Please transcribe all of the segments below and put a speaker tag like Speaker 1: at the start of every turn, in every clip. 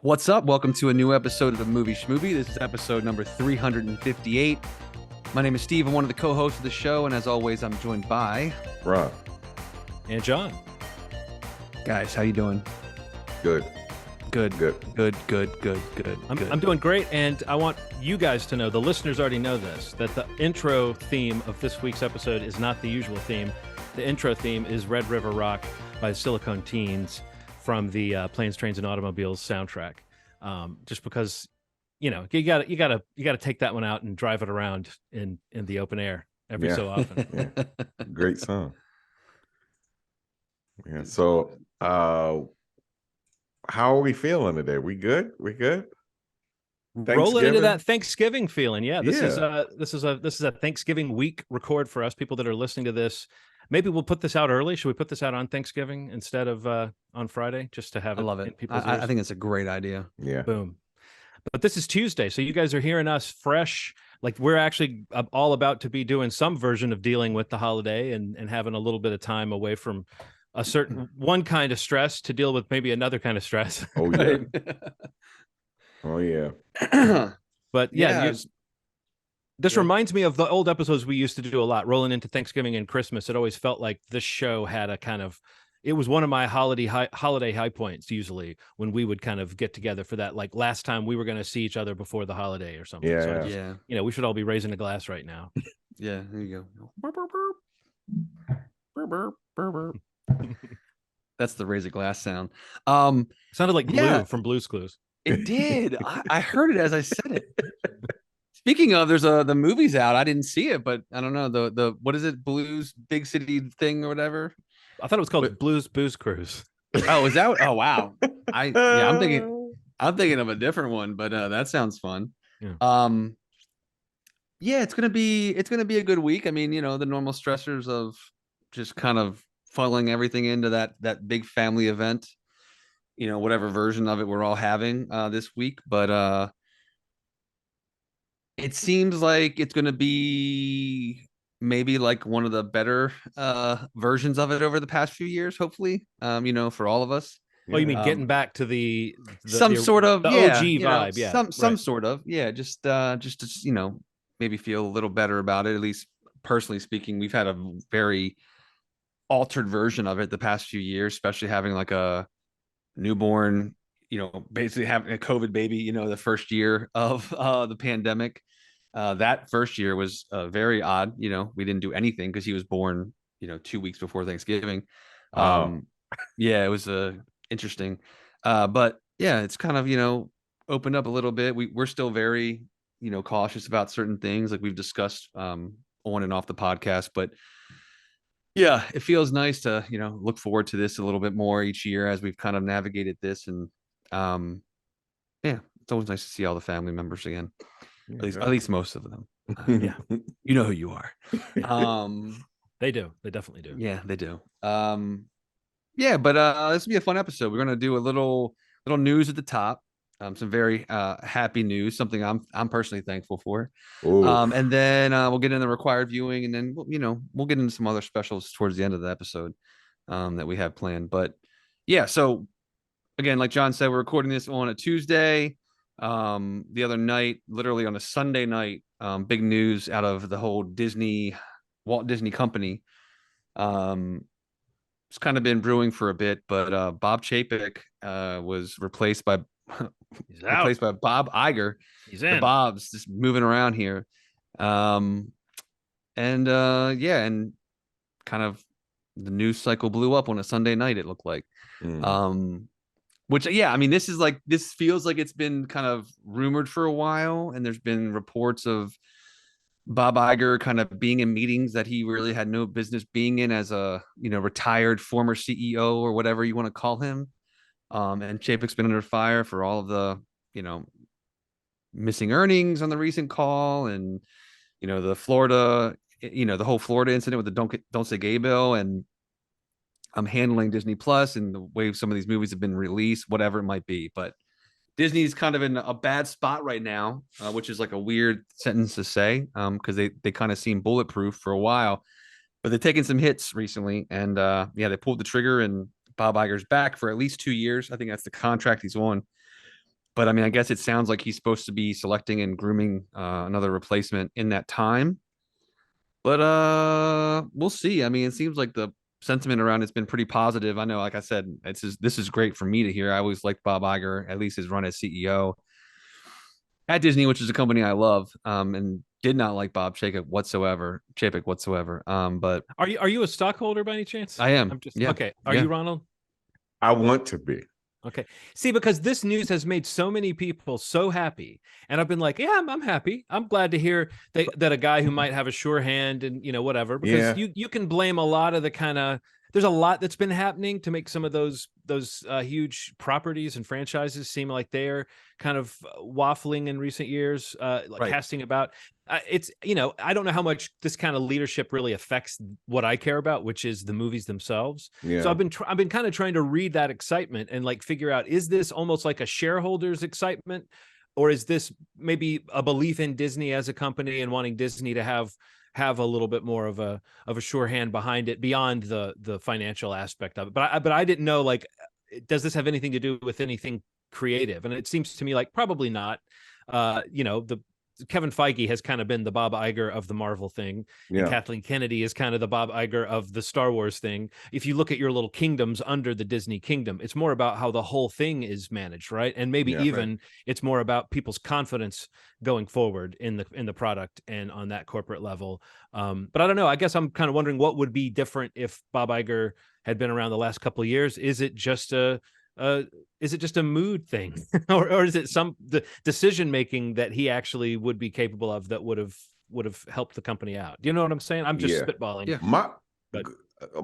Speaker 1: What's up? Welcome to a new episode of the Movie Schmovie. This is episode number 358. My name is Steve. I'm one of the co-hosts of the show, and as always, I'm joined by
Speaker 2: Rob
Speaker 3: and John.
Speaker 1: Guys, how you doing?
Speaker 2: Good.
Speaker 1: Good.
Speaker 3: I'm doing great, and I want you guys to know, the listeners already know this, that the intro theme of this week's episode is not the usual theme. The intro theme is Red River Rock by the Silicone Teens from the Planes, Trains, and Automobiles soundtrack. Just because, you gotta take that one out and drive it around in the open air every so often.
Speaker 2: Great song. Yeah. So, how are we feeling today? We good?
Speaker 3: Rolling into that Thanksgiving feeling. Yeah, this
Speaker 2: Yeah.
Speaker 3: is a Thanksgiving week record for us people that are listening to this. Maybe we'll put this out early. Should we put this out on Thanksgiving instead of on Friday, just to have it?
Speaker 1: I love
Speaker 3: in
Speaker 1: it.
Speaker 3: people's ears?
Speaker 1: I think it's a great idea.
Speaker 2: Yeah.
Speaker 3: Boom. But this is Tuesday, so you guys are hearing us fresh. Like, we're actually all about to be doing some version of dealing with the holiday and having a little bit of time away from a certain one kind of stress to deal with maybe another kind of stress.
Speaker 2: Oh yeah. Oh yeah.
Speaker 3: But this reminds me of the old episodes we used to do a lot, rolling into Thanksgiving and Christmas. It always felt like this show had a kind of, it was one of my holiday high points, usually, when we would kind of get together for that, like last time we were going to see each other before the holiday or something.
Speaker 2: Yeah.
Speaker 3: So we should all be raising a glass right now.
Speaker 1: Yeah, there you go. That's the raise a glass sound.
Speaker 3: Sounded like Blue from Blue's Clues.
Speaker 1: It did. I heard it as I said it. Speaking of, there's the movie's out. I didn't see it, but I don't know the what is it? Blues Big City thing or whatever.
Speaker 3: I thought it was called Blues Booze Cruise.
Speaker 1: Oh, is that? Oh, wow. I'm thinking of a different one, but that sounds fun.
Speaker 3: Yeah.
Speaker 1: It's gonna be a good week. I mean, the normal stressors of just kind of funneling everything into that big family event. Whatever version of it we're all having this week, but it seems like it's going to be maybe like one of the better versions of it over the past few years, hopefully, for all of us.
Speaker 3: Oh, you mean getting back to the
Speaker 1: sort of
Speaker 3: OG vibe?
Speaker 1: Some sort of, just to maybe feel a little better about it. At least personally speaking, we've had a very altered version of it the past few years, especially having like a newborn, basically having a COVID baby, the first year of the pandemic. That first year was very odd. We didn't do anything because he was born, 2 weeks before Thanksgiving. It was interesting. But yeah, it's kind of, opened up a little bit. We're still very, cautious about certain things like we've discussed on and off the podcast, but yeah, it feels nice to, look forward to this a little bit more each year as we've kind of navigated this. And it's always nice to see all the family members again. At least most of them. You know who you are.
Speaker 3: They do. They definitely do.
Speaker 1: Yeah, they do. But this will be a fun episode. We're gonna do a little news at the top. Some very happy news, something I'm personally thankful for. And then we'll get into the required viewing, and then we'll get into some other specials towards the end of the episode that we have planned. But yeah, so again, like John said, we're recording this on a Tuesday. The other night, literally on a Sunday night, big news out of the whole Walt Disney Company. It's kind of been brewing for a bit, but Bob Chapek was replaced by Bob Iger.
Speaker 3: He's in.
Speaker 1: The Bob's just moving around here. And kind of the news cycle blew up on a Sunday night, it looked like. Which, I mean, this feels like it's been kind of rumored for a while, and there's been reports of Bob Iger kind of being in meetings that he really had no business being in as a, retired former CEO or whatever you want to call him. And Chapek's been under fire for all of the, missing earnings on the recent call, and, the Florida, the whole Florida incident with the Don't Say Gay bill, and I'm handling Disney Plus and the way some of these movies have been released, whatever it might be. But Disney's kind of in a bad spot right now, which is like a weird sentence to say, because they kind of seem bulletproof for a while, but they've taken some hits recently, and they pulled the trigger, and Bob Iger's back for at least 2 years. I think that's the contract he's on. But I mean, I guess it sounds like he's supposed to be selecting and grooming another replacement in that time. But we'll see. I mean, it seems like the sentiment around it's been pretty positive. I know, like I said, this is great for me to hear. I always liked Bob Iger, at least his run as CEO at Disney, which is a company I love, and did not like Bob Chapek whatsoever. But
Speaker 3: Are you a stockholder by any chance?
Speaker 1: I am.
Speaker 3: I'm just
Speaker 1: Yeah.
Speaker 3: okay. Are
Speaker 1: Yeah.
Speaker 3: you, Ronald?
Speaker 2: I want to be.
Speaker 3: Okay. See, because this news has made so many people so happy. And I've been like, yeah, I'm happy. I'm glad to hear that a guy who might have a sure hand and, whatever, because
Speaker 2: Yeah.
Speaker 3: you can blame a lot of the kind of, there's a lot that's been happening to make some of those huge properties and franchises seem like they're kind of waffling in recent years, like
Speaker 1: Right.
Speaker 3: casting about. It's, I don't know how much this kind of leadership really affects what I care about, which is the movies themselves.
Speaker 2: Yeah.
Speaker 3: So I've been kind of trying to read that excitement and like figure out, is this almost like a shareholder's excitement, or is this maybe a belief in Disney as a company and wanting Disney to have a little bit more of a sure hand behind it beyond the financial aspect of it? But I didn't know, like, does this have anything to do with anything creative? And it seems to me like probably not. The Kevin Feige has kind of been the Bob Iger of the Marvel thing, and
Speaker 2: Yeah.
Speaker 3: Kathleen Kennedy is kind of the Bob Iger of the Star Wars thing. If you look at your little kingdoms under the Disney kingdom, it's more about how the whole thing is managed, right? And maybe
Speaker 2: Yeah.
Speaker 3: even it's more about people's confidence going forward in the product and on that corporate level. But I don't know. I guess I'm kind of wondering what would be different if Bob Iger had been around the last couple of years. Is it just a mood thing, or is it the decision making that he actually would be capable of that would have helped the company out? Do you know what I'm saying? I'm just
Speaker 2: Yeah.
Speaker 3: spitballing.
Speaker 1: Yeah.
Speaker 3: But-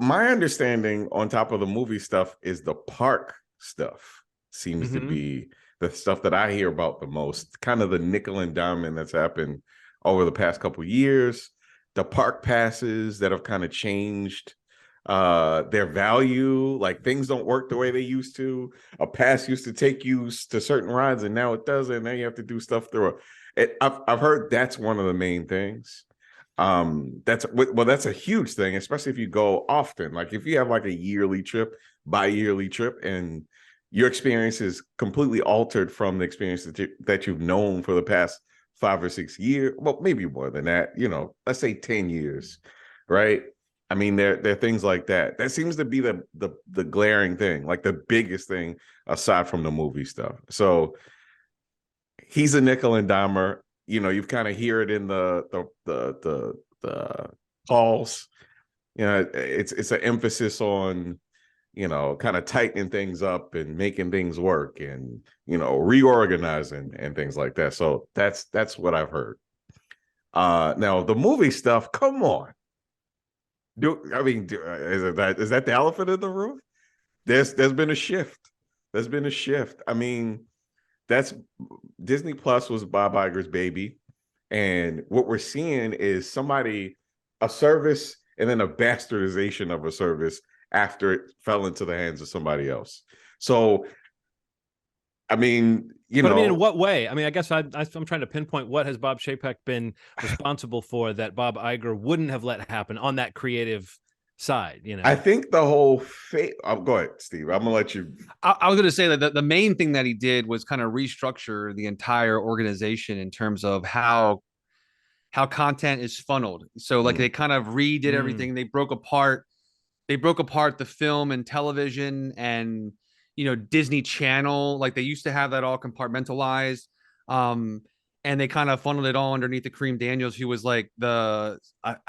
Speaker 2: My understanding on top of the movie stuff is the park stuff seems to be the stuff that I hear about the most, kind of the nickel and diamond that's happened over the past couple of years. The park passes that have kind of changed their value. Like, things don't work the way they used to. A pass used to take you to certain rides and now it doesn't. Now you have to do stuff through it. I've heard that's one of the main things. That's a huge thing, especially if you go often. Like, if you have like a yearly trip, bi-yearly trip, and your experience is completely altered from the experience that you've known for the past 5 or 6 years, well, maybe more than that, let's say 10 years, right? I mean, there are things like that. That seems to be the glaring thing, like the biggest thing aside from the movie stuff. So he's a nickel and dimer. You kind of hear it in the calls. It's an emphasis on kind of tightening things up and making things work and reorganizing and things like that. So that's what I've heard. Now the movie stuff, come on. Is that the elephant in the room? There's been a shift. There's been a shift. I mean, that's Disney Plus was Bob Iger's baby. And what we're seeing is a service and then a bastardization of a service after it fell into the hands of somebody else. So, I mean,
Speaker 3: But I mean, in what way? I mean, I guess I'm trying to pinpoint what has Bob Chapek been responsible for that Bob Iger wouldn't have let happen on that creative side.
Speaker 2: I think the whole go ahead, Steve. I'm gonna let you.
Speaker 1: I was going to say that the main thing that he did was kind of restructure the entire organization in terms of how content is funneled. So like they kind of redid everything. They broke apart the film and television and Disney Channel. Like, they used to have that all compartmentalized. And they kind of funneled it all underneath the Kareem Daniels, who was like I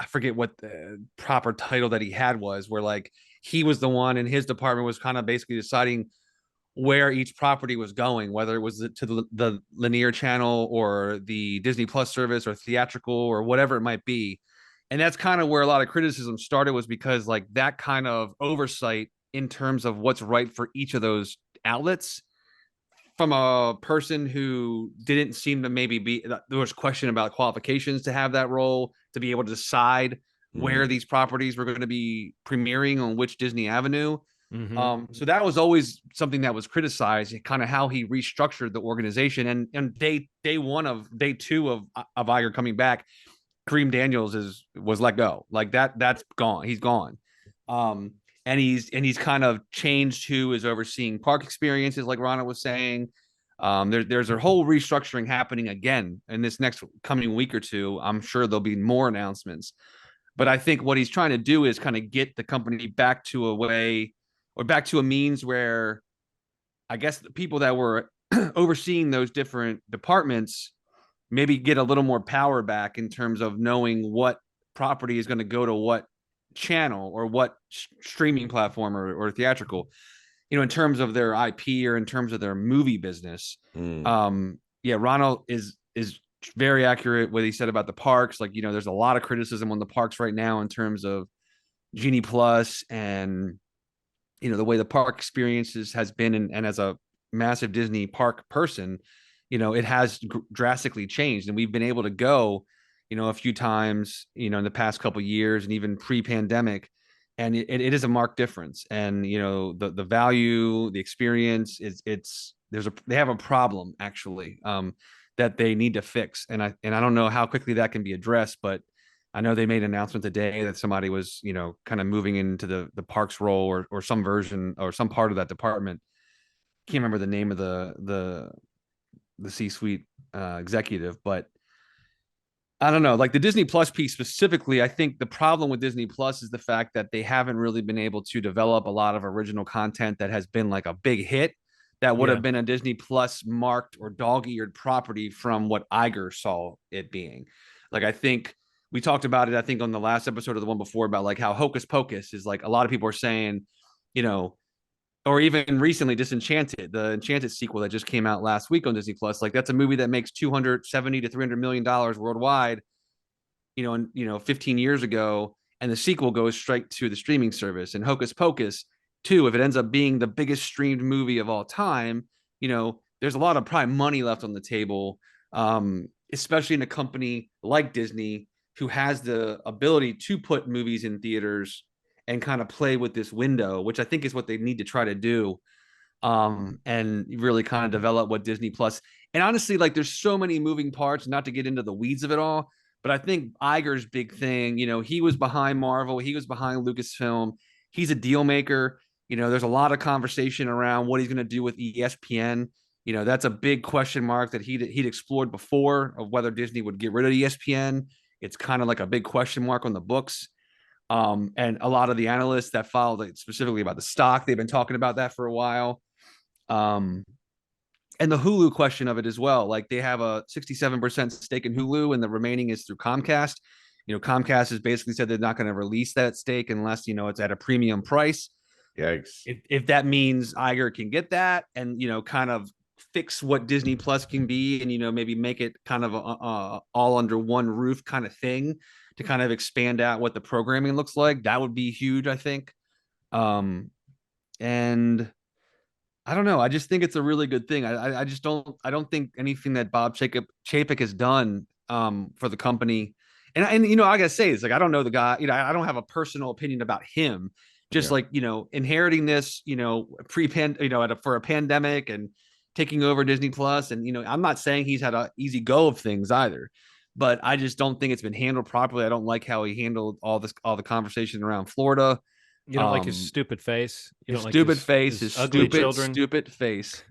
Speaker 1: forget what the proper title that he had was, where like he was the one in his department was kind of basically deciding where each property was going, whether it was to the linear channel or the Disney Plus service or theatrical or whatever it might be. And that's kind of where a lot of criticism started, was because like that kind of oversight in terms of what's right for each of those outlets, from a person who didn't seem to maybe be, there was question about qualifications to have that role, to be able to decide where these properties were going to be premiering on which Disney Avenue. So that was always something that was criticized, kind of how he restructured the organization. And day two of Iger coming back, Kareem Daniels was let go. Like that's gone. He's gone. And he's kind of changed who is overseeing park experiences, like Rana was saying. There's a whole restructuring happening again in this next coming week or two. I'm sure there'll be more announcements. But I think what he's trying to do is kind of get the company back to a way or back to a means where I guess the people that were overseeing those different departments maybe get a little more power back in terms of knowing what property is going to go to what channel or what streaming platform or theatrical, in terms of their IP or in terms of their movie business. Yeah, Ronald is very accurate what he said about the parks. Like, there's a lot of criticism on the parks right now in terms of Genie Plus and the way the park experiences has been, and as a massive Disney park person, it has drastically changed, and we've been able to go, a few times, in the past couple of years, and even pre-pandemic, and it is a marked difference. And the value, the experience is they have a problem actually, that they need to fix, and I don't know how quickly that can be addressed, but I know they made an announcement today that somebody was, kind of moving into the parks role or some version or some part of that department. Can't remember the name of the C-suite executive, but I don't know. Like the Disney Plus piece specifically, I think the problem with Disney Plus is the fact that they haven't really been able to develop a lot of original content that has been like a big hit that would have been a Disney Plus marked or dog-eared property from what Iger saw it being. Like, I think we talked about it, I think on the last episode of the one before, about like how Hocus Pocus is like, a lot of people are saying, or even recently Disenchanted, the Enchanted sequel that just came out last week on Disney Plus. Like, that's a movie that makes 270 to $300 million worldwide, and 15 years ago, and the sequel goes straight to the streaming service. And Hocus Pocus 2, if it ends up being the biggest streamed movie of all time, there's a lot of prime money left on the table, especially in a company like Disney, who has the ability to put movies in theaters and kind of play with this window, which I think is what they need to try to do, and really kind of develop what Disney Plus. And honestly, like, there's so many moving parts, not to get into the weeds of it all, but I think Iger's big thing, he was behind Marvel, he was behind Lucasfilm, he's a deal maker. There's a lot of conversation around what he's going to do with ESPN. That's a big question mark that he'd explored before, of whether Disney would get rid of ESPN. It's kind of like a big question mark on the books. And a lot of the analysts that followed it specifically about the stock, they've been talking about that for a while. And the Hulu question of it as well. Like, they have a 67% stake in Hulu, and the remaining is through Comcast. Comcast has basically said they're not going to release that stake unless, it's at a premium price.
Speaker 2: Yikes.
Speaker 1: If that means Iger can get that and, kind of fix what Disney Plus can be, and, maybe make it kind of a all under one roof kind of thing to kind of expand out what the programming looks like, that would be huge, I think. And I don't know. I just think it's a really good thing. I just don't think anything that Bob Chapek has done for the company. And I gotta say, it's like, I don't know the guy, I don't have a personal opinion about him. Just like, inheriting this, for a pandemic and taking over Disney Plus. And, I'm not saying he's had an easy go of things either, but I just don't think it's been handled properly. I don't like how he handled all the conversation around Florida.
Speaker 3: You don't like his stupid face. You
Speaker 1: his
Speaker 3: don't
Speaker 1: stupid
Speaker 3: like
Speaker 1: face,
Speaker 3: his
Speaker 1: his
Speaker 3: ugly
Speaker 1: stupid,
Speaker 3: children.
Speaker 1: stupid face.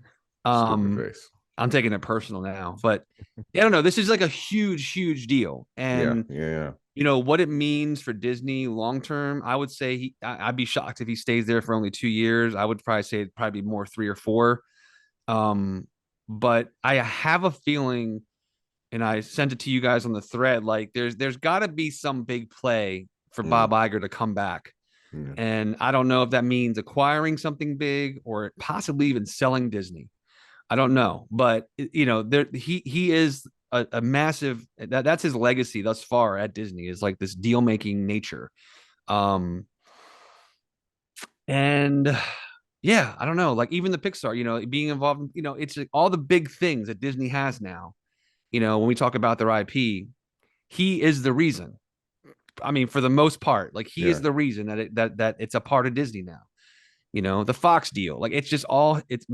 Speaker 2: Stupid face.
Speaker 1: I'm taking it personal now, but I don't know. This is like a huge, huge deal, and
Speaker 2: yeah.
Speaker 1: What it means for Disney long term. I would say I'd be shocked if he stays there for only 2 years. I would probably say it'd probably be more 3 or 4. But I have a feeling, and I sent it to you guys on the thread, like there's got to be some big play for Bob Iger to come back. And I don't know if that means acquiring something big or possibly even selling Disney. I don't know, but he is a massive, that's his legacy thus far at Disney, is like this deal making nature. And yeah, I don't know, like even the Pixar, being involved, it's like all the big things that Disney has now. When we talk about their IP, he is the reason. I mean, for the most part, like he is the reason that it's a part of Disney now. The Fox deal, like it's just all it's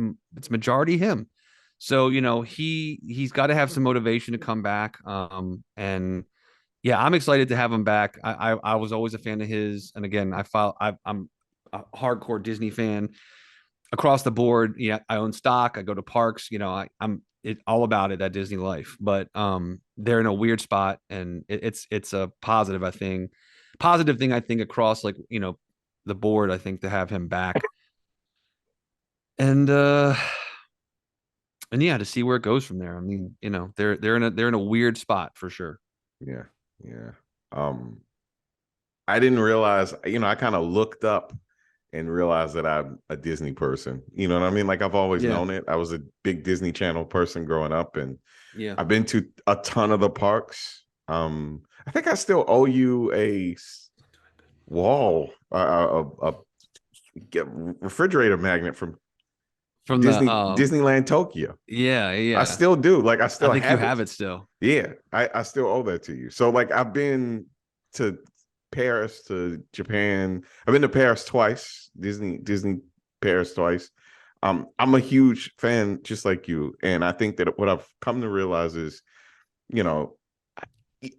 Speaker 1: majority him. So he's got to have some motivation to come back. And yeah, I'm excited to have him back. I was always a fan of his, and again, I'm a hardcore Disney fan. across the board, yeah, I own stock. I go to parks. I'm all about it, that Disney life. But they're in a weird spot, and it's a positive, I think. Positive thing, I think, across like the board. I think to have him back, and and yeah, to see where it goes from there. I mean, they're in a weird spot for sure.
Speaker 2: Yeah, yeah. I didn't realize, I kind of looked up and realized that I'm a Disney person. You know what I mean? Like I've always
Speaker 1: Yeah.
Speaker 2: known it. I was a big Disney Channel person growing up, and
Speaker 1: Yeah.
Speaker 2: I've been to a ton of the parks. I think I still owe you a wall, a refrigerator magnet from
Speaker 1: From the
Speaker 2: Disneyland Tokyo.
Speaker 1: yeah,
Speaker 2: I still do. Like I still
Speaker 1: think you
Speaker 2: have
Speaker 1: have it still.
Speaker 2: Yeah, I still owe that to you. So like I've been to Paris, to Japan. I've been to Paris twice, Disney Paris twice. I'm a huge fan, just like you. And I think that what I've come to realize is, you know,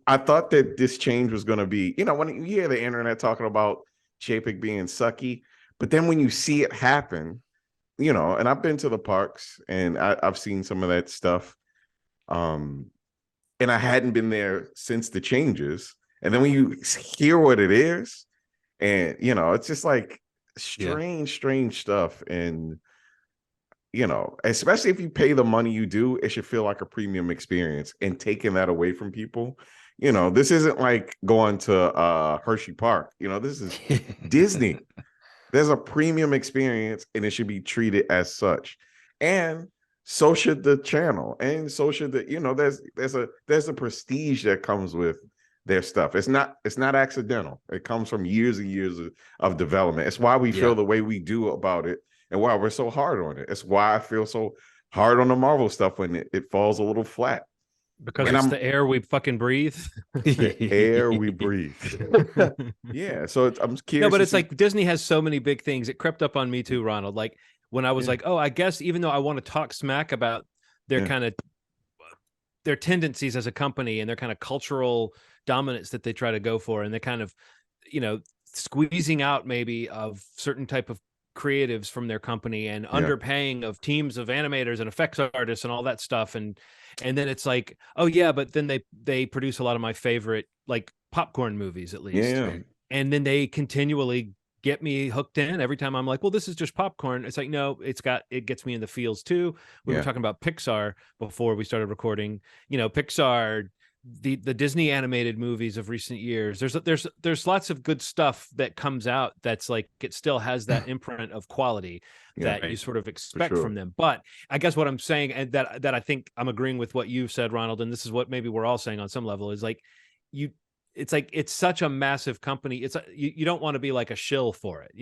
Speaker 2: I thought that this change was going to be, when you hear the internet talking about Chapek being sucky, but then when you see it happen, and I've been to the parks and I've seen some of that stuff. And I hadn't been there since the changes. And then when you hear what it is, and it's just like strange stuff. And especially if you pay the money you do, it should feel like a premium experience. And taking that away from people, this isn't like going to Hershey Park. This is Disney. There's a premium experience, and it should be treated as such. And so should the channel, and so should there's a prestige that comes with their stuff. It's not accidental. It comes from years and years of development. It's why we feel the way we do about it, and why we're so hard on it. It's why I feel so hard on the Marvel stuff when it falls a little flat.
Speaker 3: Because it's the air we fucking breathe.
Speaker 2: The air we breathe. Yeah. So I'm curious.
Speaker 3: No, but it's like Disney has so many big things. It crept up on me too, Ronald. Like when I was like, oh, I guess even though I want to talk smack about their kind of their tendencies as a company and their kind of cultural dominance that they try to go for, and they're kind of, squeezing out maybe of certain type of creatives from their company and underpaying of teams of animators and effects artists and all that stuff. And then it's like, oh yeah, but then they produce a lot of my favorite like popcorn movies, at least.
Speaker 2: Yeah.
Speaker 3: And then they continually get me hooked in every time I'm like, well, this is just popcorn. It's like, no, it gets me in the feels too. We were talking about Pixar before we started recording. Pixar, the Disney animated movies of recent years, there's lots of good stuff that comes out that's like it still has that imprint of quality that you sort of expect from them. But I guess what I'm saying, and that I think I'm agreeing with what you've said, Ronald, and this is what maybe we're all saying on some level, is like it's like it's such a massive company. It's you don't want to be like a shill for it,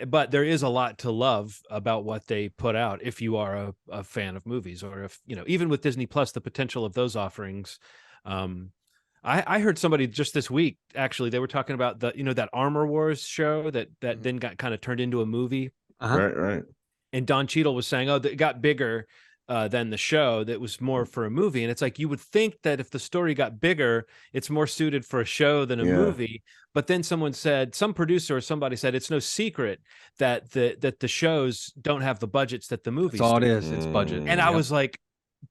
Speaker 3: But there is a lot to love about what they put out if you are a fan of movies, or if even with Disney Plus, the potential of those offerings. I heard somebody just this week, actually, they were talking about that Armor Wars show that then got kind of turned into a movie.
Speaker 2: Right.
Speaker 3: And Don Cheadle was saying, it got bigger than the show, that was more for a movie. And it's like, you would think that if the story got bigger, it's more suited for a show than a movie. But then some producer or somebody said, it's no secret that the shows don't have the budgets that the movies.
Speaker 1: That's all it is. It's budget.
Speaker 3: And I was like,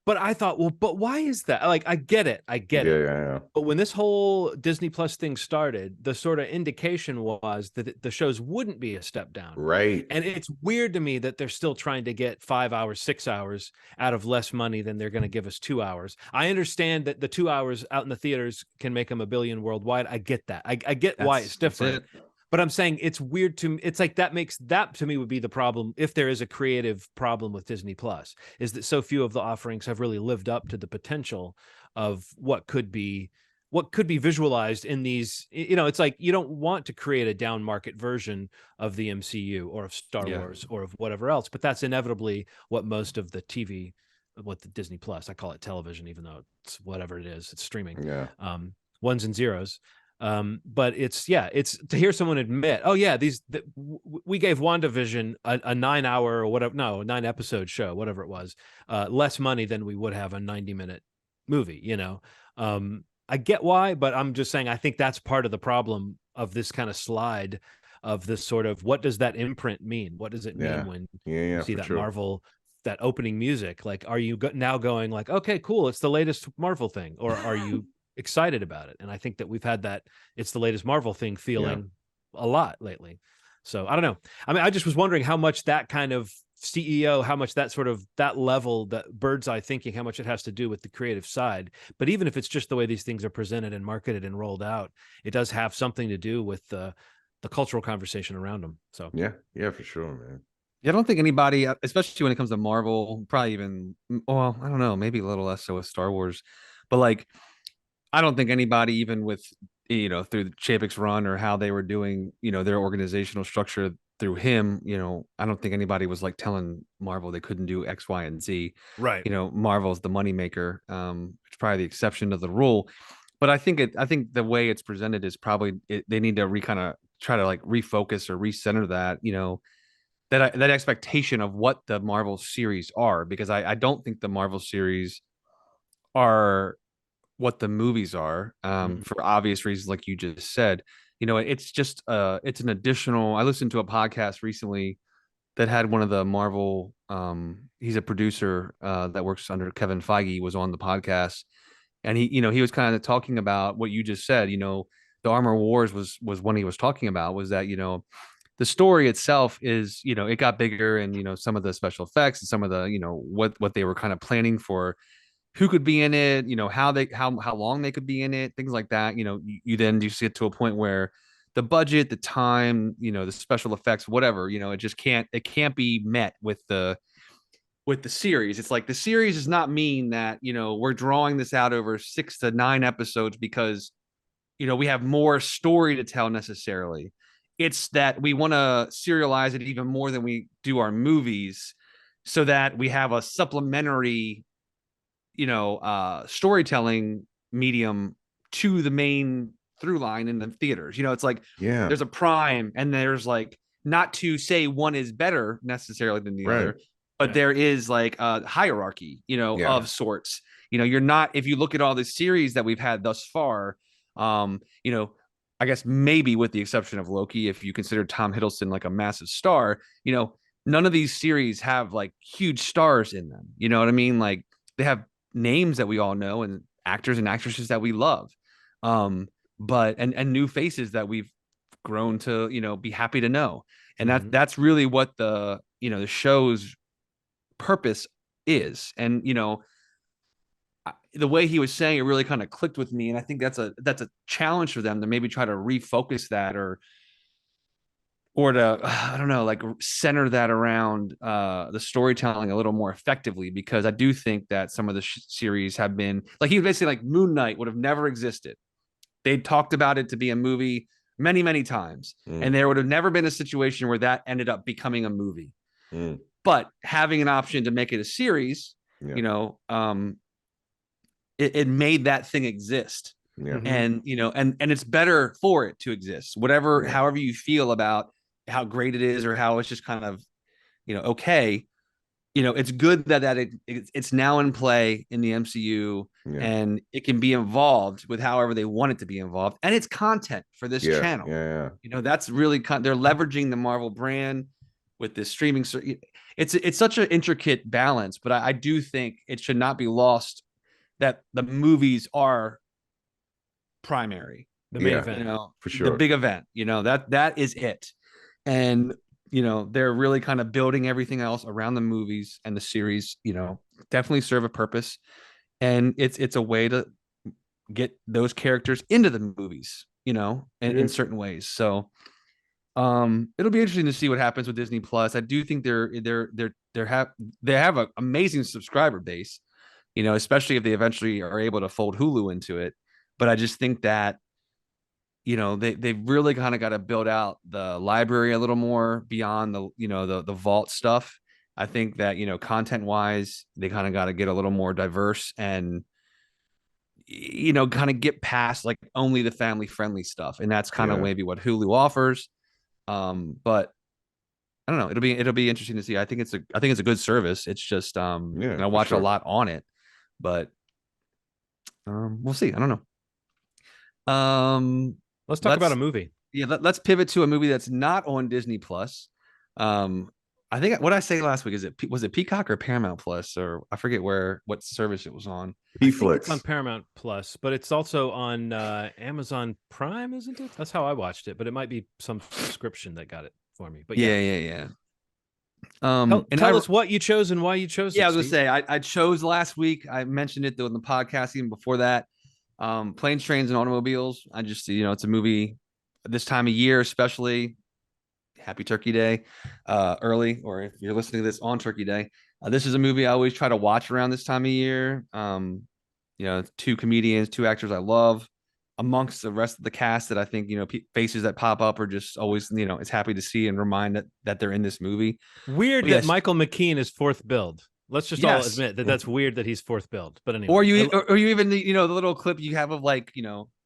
Speaker 3: but I thought, well, but why is that? Like, I get it.
Speaker 2: Yeah.
Speaker 3: But when this whole Disney Plus thing started, the sort of indication was that the shows wouldn't be a step down.
Speaker 2: Right.
Speaker 3: And it's weird to me that they're still trying to get 5 hours, 6 hours out of less money than they're going to give us 2 hours. I understand that the 2 hours out in the theaters can make them $1 billion worldwide. I get that. I get why it's different. But I'm saying it's weird to me. It's like that to me would be the problem, if there is a creative problem with Disney Plus, is that so few of the offerings have really lived up to the potential of what could be visualized in these. It's like you don't want to create a down market version of the MCU or of Star Wars or of whatever else, but that's inevitably what most of the TV, what the Disney Plus, I call it television, even though it's whatever it is, it's streaming. Ones and zeros. But it's to hear someone admit, we gave WandaVision a 9 hour or whatever, 9 episode show, whatever it was, less money than we would have a 90-minute movie. I get why, but I'm just saying, I think that's part of the problem of this kind of slide of this sort of, what does that imprint mean? What does it mean when you see
Speaker 2: for
Speaker 3: that
Speaker 2: sure.
Speaker 3: Marvel, that opening music? Like, are you now going like, okay, cool, it's the latest Marvel thing, or are you excited about it? And I think that we've had that it's the latest Marvel thing feeling a lot lately. So I don't know. I mean, I just was wondering how much that kind of CEO, how much that sort of that level, that bird's eye thinking, how much it has to do with the creative side. But even if it's just the way these things are presented and marketed and rolled out, it does have something to do with the cultural conversation around them. So
Speaker 2: yeah, for sure, man.
Speaker 1: Yeah, I don't think anybody, especially when it comes to Marvel, probably even, well, I don't know, maybe a little less so with Star Wars, but like, I don't think anybody, even with, through the Chapek's run or how they were doing, their organizational structure through him, I don't think anybody was like telling Marvel they couldn't do X, Y, and Z.
Speaker 3: right.
Speaker 1: Marvel's the moneymaker. It's probably the exception to the rule. But I think the way it's presented is probably they need to kind of try to like refocus or recenter that, that expectation of what the Marvel series are, because I don't think the Marvel series are what the movies are, for obvious reasons, like you just said. It's just it's an additional. I listened to a podcast recently that had one of the Marvel. He's a producer that works under Kevin Feige. Was on the podcast, and he was kind of talking about what you just said. The Armor Wars was one he was talking about, was that the story itself is, it got bigger, and some of the special effects and some of the what they were kind of planning for, who could be in it, how long they could be in it, things like that. You then you see it to a point where the budget, the time, the special effects, whatever, it can't be met with the series. It's like the series does not mean that we're drawing this out over 6 to 9 episodes because we have more story to tell necessarily. It's that we want to serialize it even more than we do our movies, so that we have a supplementary storytelling medium to the main through line in the theaters. It's like there's a prime, and there's like, not to say one is better necessarily than the other, but there is like a hierarchy, of sorts. You're not, if you look at all the series that we've had thus far, I guess maybe with the exception of Loki, if you consider Tom Hiddleston like a massive star, none of these series have like huge stars in them. You know what I mean? Like, they have names that we all know and actors and actresses that we love, but and new faces that we've grown to be happy to know. And that's really what the the show's purpose is. And the way he was saying it really kind of clicked with me, and I think that's a challenge for them to maybe try to refocus that, or to, I don't know, like center that around the storytelling a little more effectively, because I do think that some of the series have been like, he was basically like, Moon Knight would have never existed. They talked about it to be a movie many, many times, and there would have never been a situation where that ended up becoming a movie. But having an option to make it a series, it made that thing exist. And and it's better for it to exist, however you feel about how great it is, or how it's just kind of okay. It's good that it's now in play in the MCU, and it can be involved with however they want it to be involved, and it's content for this channel. That's really they're leveraging the Marvel brand with this streaming. It's such an intricate balance, but I do think it should not be lost that the movies are primary,
Speaker 3: the main event,
Speaker 2: for sure,
Speaker 1: the big event. That is it. And they're really kind of building everything else around the movies, and the series definitely serve a purpose, and it's a way to get those characters into the movies, in certain ways. So it'll be interesting to see what happens with Disney Plus. I do think they have an amazing subscriber base, especially if they eventually are able to fold Hulu into it. But I just think that they've really kind of got to build out the library a little more beyond the vault stuff. I think that content wise, they kind of got to get a little more diverse, and kind of get past like only the family friendly stuff, and that's kind of maybe what Hulu offers. But I don't know, it'll be interesting to see. I think it's a good service. It's just I watch a lot on it, but we'll see. I don't know.
Speaker 3: Let's talk about a movie.
Speaker 1: Yeah, let's pivot to a movie that's not on Disney Plus. I think what I say last week was it Peacock or Paramount Plus, or I forget what service it was on.
Speaker 3: I think it's on
Speaker 2: P-Flix.
Speaker 3: Paramount Plus, but it's also on Amazon Prime, isn't it? That's how I watched it, but it might be some subscription that got it for me. But
Speaker 1: Yeah,
Speaker 3: yeah,
Speaker 1: yeah, yeah. And
Speaker 3: tell us what you chose and why you chose
Speaker 1: yeah,
Speaker 3: it,
Speaker 1: I was gonna
Speaker 3: Steve.
Speaker 1: say I chose last week. I mentioned it though in the podcast even before that. Planes, Trains, and Automobiles. I just it's a movie this time of year, especially. Happy Turkey Day, early, or if you're listening to this on Turkey Day. This is a movie I always try to watch around this time of year. Two comedians, two actors I love, amongst the rest of the cast that I think faces that pop up are just always it's happy to see and remind that they're in this movie.
Speaker 3: Weird
Speaker 1: But
Speaker 3: that
Speaker 1: yes,
Speaker 3: Michael McKean is fourth billed. Let's just all
Speaker 1: yes.
Speaker 3: admit that that's weird that he's fourth billed. But
Speaker 1: Or
Speaker 3: anyway,
Speaker 1: you even the little clip you have of like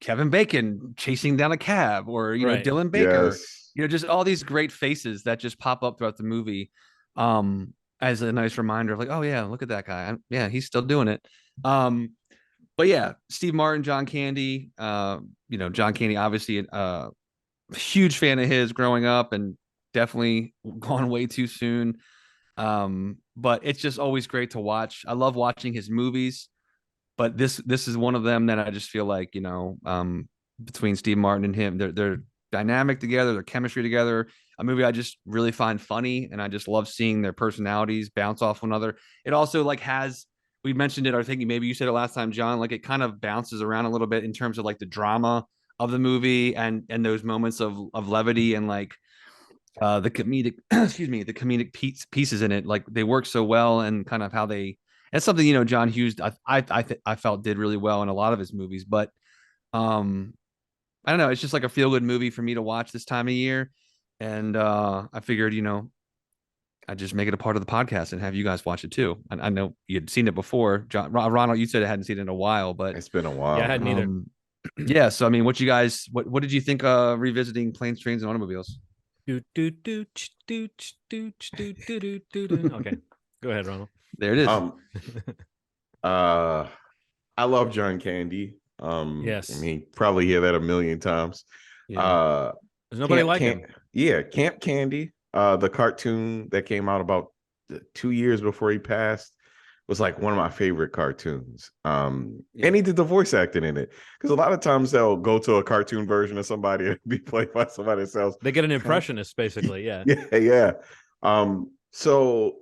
Speaker 1: Kevin Bacon chasing down a cab, or
Speaker 3: right.
Speaker 1: Dylan Baker,
Speaker 2: Yes.
Speaker 1: just all these great faces that just pop up throughout the movie, as a nice reminder of like, oh yeah, look at that guy, yeah, he's still doing it. But yeah, Steve Martin, John Candy, John Candy, obviously a huge fan of his growing up, and definitely gone way too soon. But it's just always great to watch. I love watching his movies, but this is one of them that I just feel like between Steve Martin and him, they're dynamic together, their chemistry together. A movie I just really find funny, and I just love seeing their personalities bounce off one another. It also like has we mentioned it, I think maybe you said it last time, John. Like it kind of bounces around a little bit in terms of like the drama of the movie and those moments of levity and like the comedic the comedic pieces in it, like they work so well, and kind of how they that's something John Hughes I felt did really well in a lot of his movies. But I don't know, it's just like a feel good movie for me to watch this time of year, and I figured I'd just make it a part of the podcast and have you guys watch it too. I know you'd seen it before, John. Ronald, you said it hadn't seen it in a while, but
Speaker 2: It's been a
Speaker 3: Yeah, I
Speaker 2: while.
Speaker 3: hadn't either.
Speaker 1: yeah, so I mean, what did you think revisiting Planes, Trains, and Automobiles?
Speaker 3: Okay, go ahead, Ronald.
Speaker 1: There it is.
Speaker 2: I love John Candy.
Speaker 3: Yes.
Speaker 2: I mean, probably hear that a million times.
Speaker 3: Yeah. There's nobody like him.
Speaker 2: Yeah, Camp Candy, the cartoon that came out about 2 years before he passed, was like one of my favorite cartoons. And he did the voice acting in it, because a lot of times they'll go to a cartoon version of somebody and be played by somebody else.
Speaker 3: They get an impressionist, basically. Yeah.
Speaker 2: Yeah. So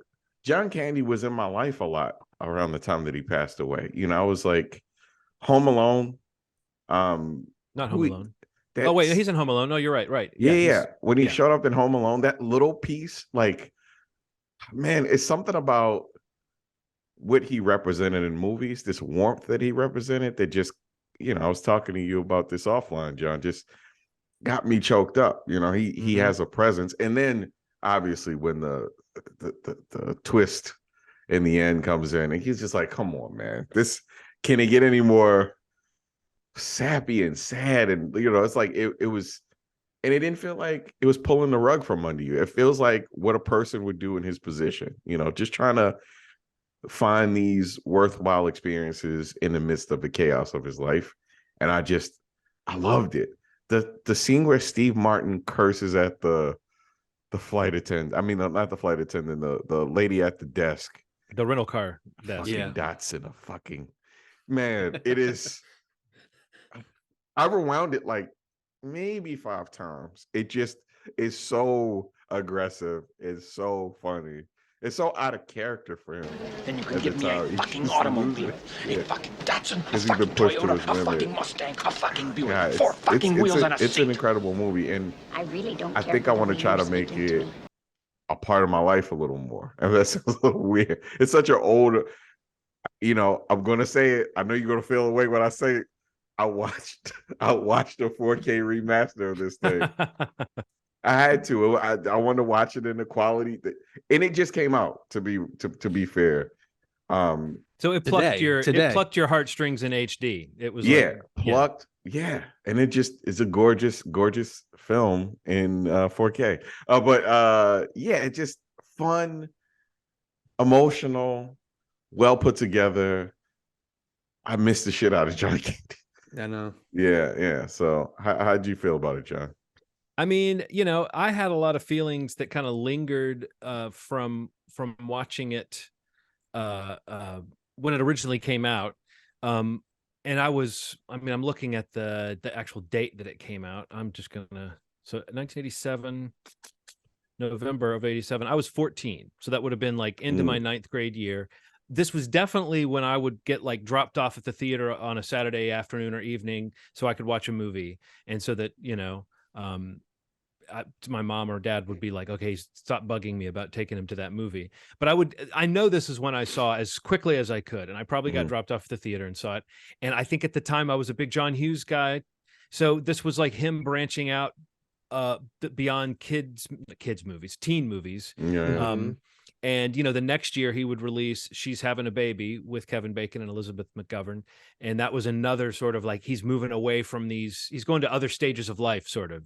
Speaker 2: John Candy was in my life a lot around the time that he passed away. I was like Home Alone.
Speaker 3: Not Home Alone. Oh wait, he's in Home Alone. No, you're right. Right.
Speaker 2: Yeah. When he showed up in Home Alone, that little piece, like, man, it's something about what he represented in movies, this warmth that he represented, that just, I was talking to you about this offline, John, just got me choked up. He has a presence. And then obviously when the twist in the end comes in, and he's just like, come on, man, can it get any more sappy and sad? And it's like it was, and it didn't feel like it was pulling the rug from under you. It feels like what a person would do in his position, just trying to find these worthwhile experiences in the midst of the chaos of his life. And I loved it. The scene where Steve Martin curses at the flight attendant, I mean, not the flight attendant, the lady at the desk,
Speaker 3: the rental car desk.
Speaker 2: fucking Datsun, a fucking man. It is. I rewound it like maybe 5 times. It just is so aggressive. It's so funny. It's so out of character for him.
Speaker 4: Then you can give me a fucking automobile, a fucking Datsun, a fucking Toyota, a fucking Mustang, a fucking Buick, 4 fucking wheels and a seat.
Speaker 2: It's an incredible movie, and
Speaker 5: I really don't.
Speaker 2: I think I want to try to make it a part of my life a little more. And that sounds a little weird. It's such an old, I'm gonna say it. I know you're gonna feel away when I say it. I watched a 4K remaster of this thing. I had to. I wanted to watch it in the quality, and it just came out. To be fair,
Speaker 3: so it plucked it plucked your heartstrings in HD. It was
Speaker 2: plucked. Yeah, and it just is a gorgeous film in 4K. But it just fun, emotional, well put together. I missed the shit out of John Candy.
Speaker 1: I know.
Speaker 2: Yeah. So how'd you feel about it, John?
Speaker 3: I mean, I had a lot of feelings that kind of lingered from watching it when it originally came out. Um, and I'm looking at the actual date that it came out. I'm just gonna, so 1987, November of 87. I was 14, so that would have been like into my ninth grade year. This was definitely when I would get like dropped off at the theater on a Saturday afternoon or evening so I could watch a movie. And so that, my mom or dad would be like, okay, stop bugging me about taking him to that movie. But I know this is when I saw as quickly as I could. And I probably got dropped off at the theater and saw it. And I think at the time I was a big John Hughes guy. So this was like him branching out beyond kids movies, teen movies. And the next year he would release She's Having a Baby with Kevin Bacon and Elizabeth McGovern, and that was another sort of like he's moving away from he's going to other stages of life, sort of,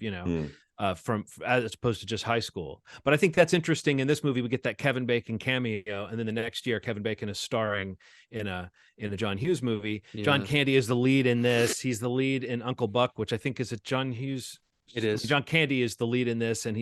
Speaker 3: from as opposed to just high school. But I think that's interesting. In this movie we get that Kevin Bacon cameo, and then the next year Kevin Bacon is starring in a John Hughes movie. John Candy is the lead in this. He's the lead in Uncle Buck, which I think is a John Hughes.
Speaker 1: It is.
Speaker 3: John Candy is the lead in this, and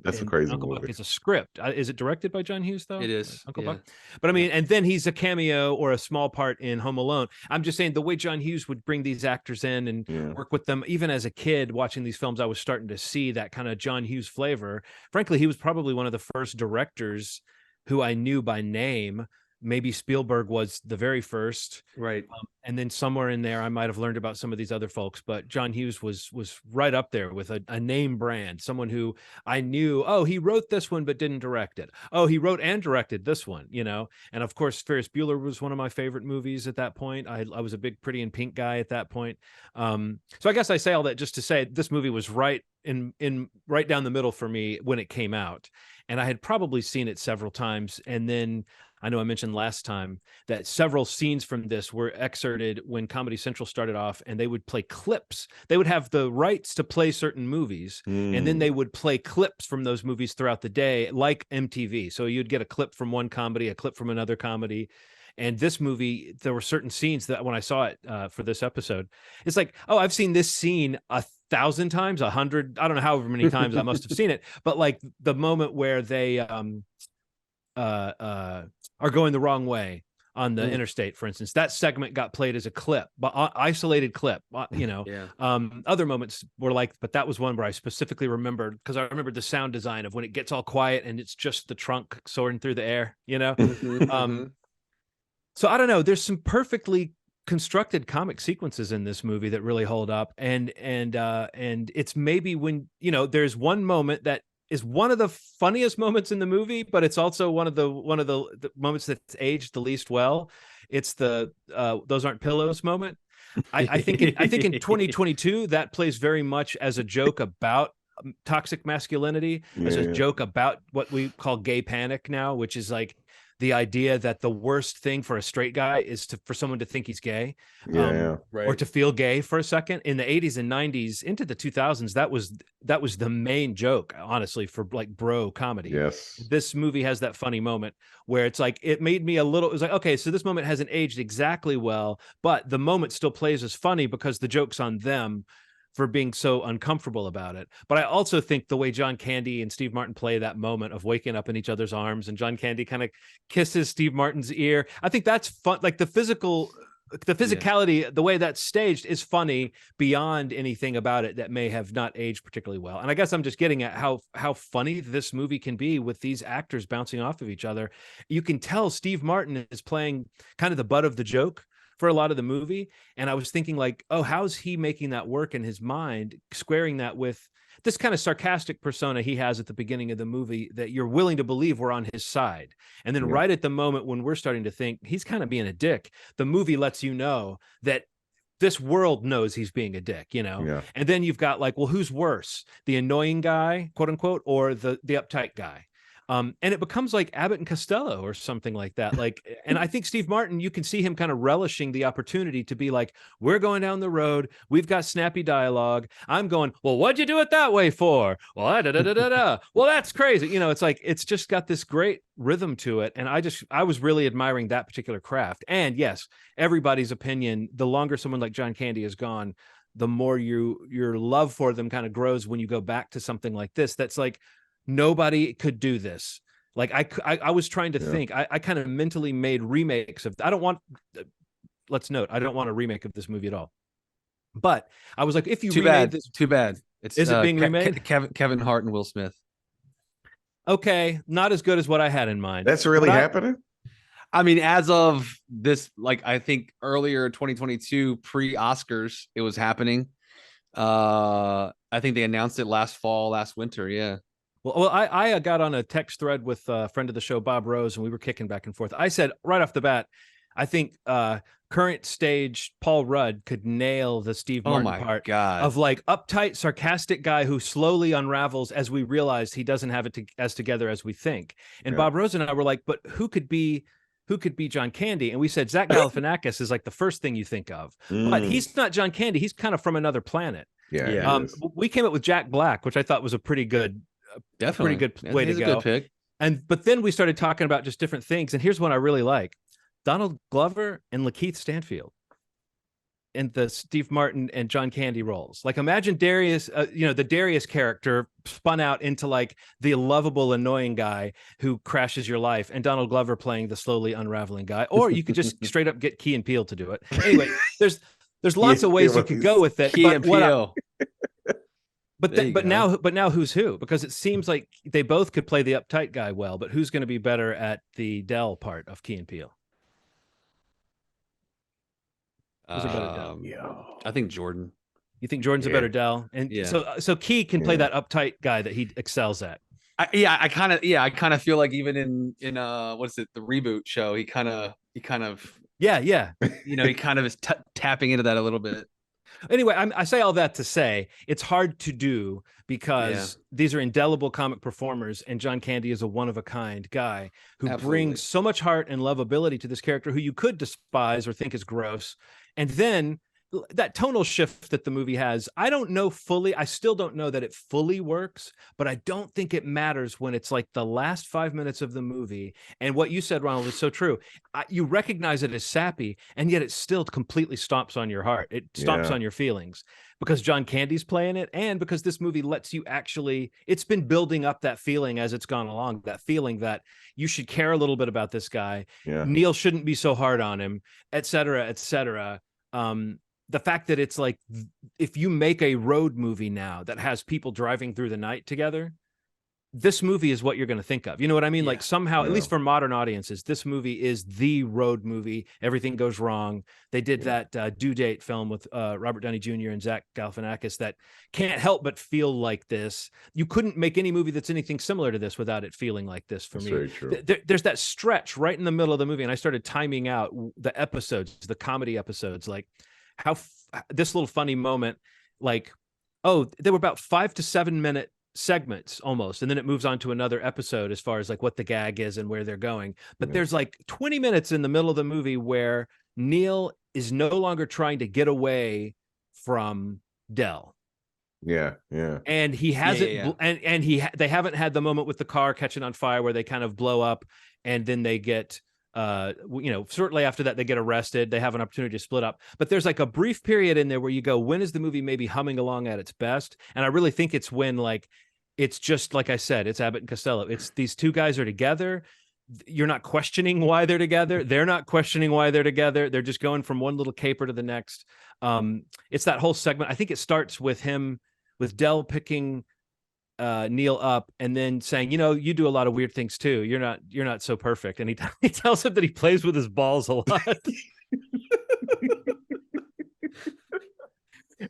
Speaker 2: that's a crazy
Speaker 3: Uncle
Speaker 2: movie.
Speaker 3: Buck is a script. Is it directed by John Hughes though?
Speaker 1: It is.
Speaker 3: Uncle Buck. But I mean, and then he's a cameo or a small part in Home Alone. I'm just saying the way John Hughes would bring these actors in and work with them. Even as a kid watching these films, I was starting to see that kind of John Hughes flavor. Frankly, he was probably one of the first directors who I knew by name. Maybe Spielberg was the very first,
Speaker 1: right?
Speaker 3: And then somewhere in there, I might have learned about some of these other folks. But John Hughes was right up there with a name brand, someone who I knew. Oh, he wrote this one but didn't direct it. Oh, he wrote and directed this one, And of course, Ferris Bueller was one of my favorite movies at that point. I was a big Pretty in Pink guy at that point. So I guess I say all that just to say this movie was right right down the middle for me when it came out, and I had probably seen it several times, and then. I know I mentioned last time that several scenes from this were excerpted when Comedy Central started off, and they would play clips. They would have the rights to play certain movies, and then they would play clips from those movies throughout the day, like MTV. So you'd get a clip from one comedy, a clip from another comedy. And this movie, there were certain scenes that when I saw it for this episode, it's like, oh, I've seen this scene 1,000 times, 100, I don't know however many times I must have seen it. But like the moment where they are going the wrong way on the interstate, for instance, that segment got played as a clip, but isolated clip, Other moments were like, but that was one where I specifically remembered, because I remembered the sound design of when it gets all quiet and it's just the trunk soaring through the air, So I don't know, there's some perfectly constructed comic sequences in this movie that really hold up. And it's maybe when, there's one moment that is one of the funniest moments in the movie, but it's also one of the moments that's aged the least well. It's the those aren't pillows moment. I think in 2022 that plays very much as a joke about toxic masculinity, as a joke about what we call gay panic now, which is like the idea that the worst thing for a straight guy is for someone to think he's gay, or to feel gay for a second. In the 80s and 90s into the 2000s, that was the main joke, honestly, for like bro comedy.
Speaker 2: Yes.
Speaker 3: This movie has that funny moment where it's like, it made me it was like, okay, so this moment hasn't aged exactly well, but the moment still plays as funny because the joke's on them for being so uncomfortable about it. But I also think the way John Candy and Steve Martin play that moment of waking up in each other's arms and John Candy kind of kisses Steve Martin's ear, I think that's fun. Like the physicality, the way that's staged is funny beyond anything about it that may have not aged particularly well. And I guess I'm just getting at how funny this movie can be with these actors bouncing off of each other. You can tell Steve Martin is playing kind of the butt of the joke for a lot of the movie. And I was thinking like, oh, how's he making that work in his mind, squaring that with this kind of sarcastic persona he has at the beginning of the movie that you're willing to believe we're on his side. And then right at the moment when we're starting to think he's kind of being a dick, the movie lets you know that this world knows he's being a dick, And then you've got like, well, who's worse, the annoying guy, quote unquote, or the uptight guy? And it becomes like Abbott and Costello or something like that. Like, and I think Steve Martin, you can see him kind of relishing the opportunity to be like, we're going down the road. We've got snappy dialogue. I'm going, well, what'd you do it that way for? Well, well, that's crazy. It's like, it's just got this great rhythm to it. And I was really admiring that particular craft. And yes, everybody's opinion, the longer someone like John Candy is gone, the more your love for them kind of grows when you go back to something like this. That's like, nobody could do this. Like I was trying to think, I kind of mentally made remakes of, I don't want, let's note, I don't want a remake of this movie at all. But I was like, if you remade this,
Speaker 1: too bad.
Speaker 3: Is it being remade?
Speaker 1: Kevin Hart and Will Smith.
Speaker 3: Okay, not as good as what I had in mind.
Speaker 2: That's really happening?
Speaker 1: I mean, as of this, like, I think earlier 2022, pre-Oscars, it was happening. I think they announced it last winter. Yeah.
Speaker 3: Well, I got on a text thread with a friend of the show, Bob Rose, and we were kicking back and forth. I said right off the bat, I think current stage Paul Rudd could nail the Steve Martin part of like uptight, sarcastic guy who slowly unravels as we realize he doesn't have it as together as we think. And Bob Rose and I were like, but who could be John Candy? And we said Zach Galifianakis is like the first thing you think of, but he's not John Candy. He's kind of from another planet.
Speaker 2: Yeah.
Speaker 3: We came up with Jack Black, which I thought was a pretty good,
Speaker 1: definitely
Speaker 3: pretty good way to go.
Speaker 1: A good pick.
Speaker 3: But then we started talking about just different things. And here's one I really like: Donald Glover and Lakeith Stanfield in the Steve Martin and John Candy roles. Like, imagine Darius, the Darius character spun out into like the lovable, annoying guy who crashes your life, and Donald Glover playing the slowly unraveling guy. Or you could just straight up get Key and Peele to do it. Anyway, there's lots of ways you could go with it.
Speaker 1: Key and Peele.
Speaker 3: But now who's who? Because it seems like they both could play the uptight guy well, but who's going to be better at the Del part of Key and Peele? Who's a better Del?
Speaker 1: I think Jordan.
Speaker 3: You think Jordan's a better Del? And so Key can play that uptight guy that he excels at.
Speaker 1: I kind of feel like even in what is it, the reboot show, he kind of he kind of is tapping into that a little bit.
Speaker 3: Anyway, I say all that to say it's hard to do because these are indelible comic performers, and John Candy is a one-of-a-kind guy who brings so much heart and lovability to this character who you could despise or think is gross. And then that tonal shift that the movie has, I don't know fully. I still don't know that it fully works, but I don't think it matters when it's like the last 5 minutes of the movie. And what you said, Ronald, is so true. You recognize it as sappy, and yet it still completely stomps on your heart. It stomps on your feelings because John Candy's playing it, and because this movie lets you actually, it's been building up that feeling as it's gone along, that feeling that you should care a little bit about this guy. Neal shouldn't be so hard on him, et cetera, et cetera. The fact that it's like, if you make a road movie now that has people driving through the night together, this movie is what you're going to think of. You know what I mean? Like somehow, at least for modern audiences, this movie is the road movie. Everything goes wrong. They did that Due Date film with Robert Downey Jr. and Zach Galifianakis that can't help but feel like this. You couldn't make any movie that's anything similar to this without it feeling like this for me.
Speaker 2: Very true.
Speaker 3: There's that stretch right in the middle of the movie, and I started timing out the episodes, the comedy episodes, like how this little funny moment, like, they were about 5 to 7 minute segments almost, and then it moves on to another episode as far as like what the gag is and where they're going. But there's like 20 minutes in the middle of the movie where Neal is no longer trying to get away from Del. And he hasn't and they haven't had the moment with the car catching on fire where they kind of blow up, and then they get certainly after that they get arrested. They have an opportunity to split up, but there's like a brief period in there where you go, when is the movie maybe humming along at its best? And I really think it's when, like, it's just like I said, it's Abbott and Costello. It's these two guys are together. You're not questioning why they're together. They're not questioning why they're together. They're just going from one little caper to the next. It's that whole segment. I think it starts with Del picking Neal up and then saying, you do a lot of weird things too. You're not so perfect. And he tells him that he plays with his balls a lot.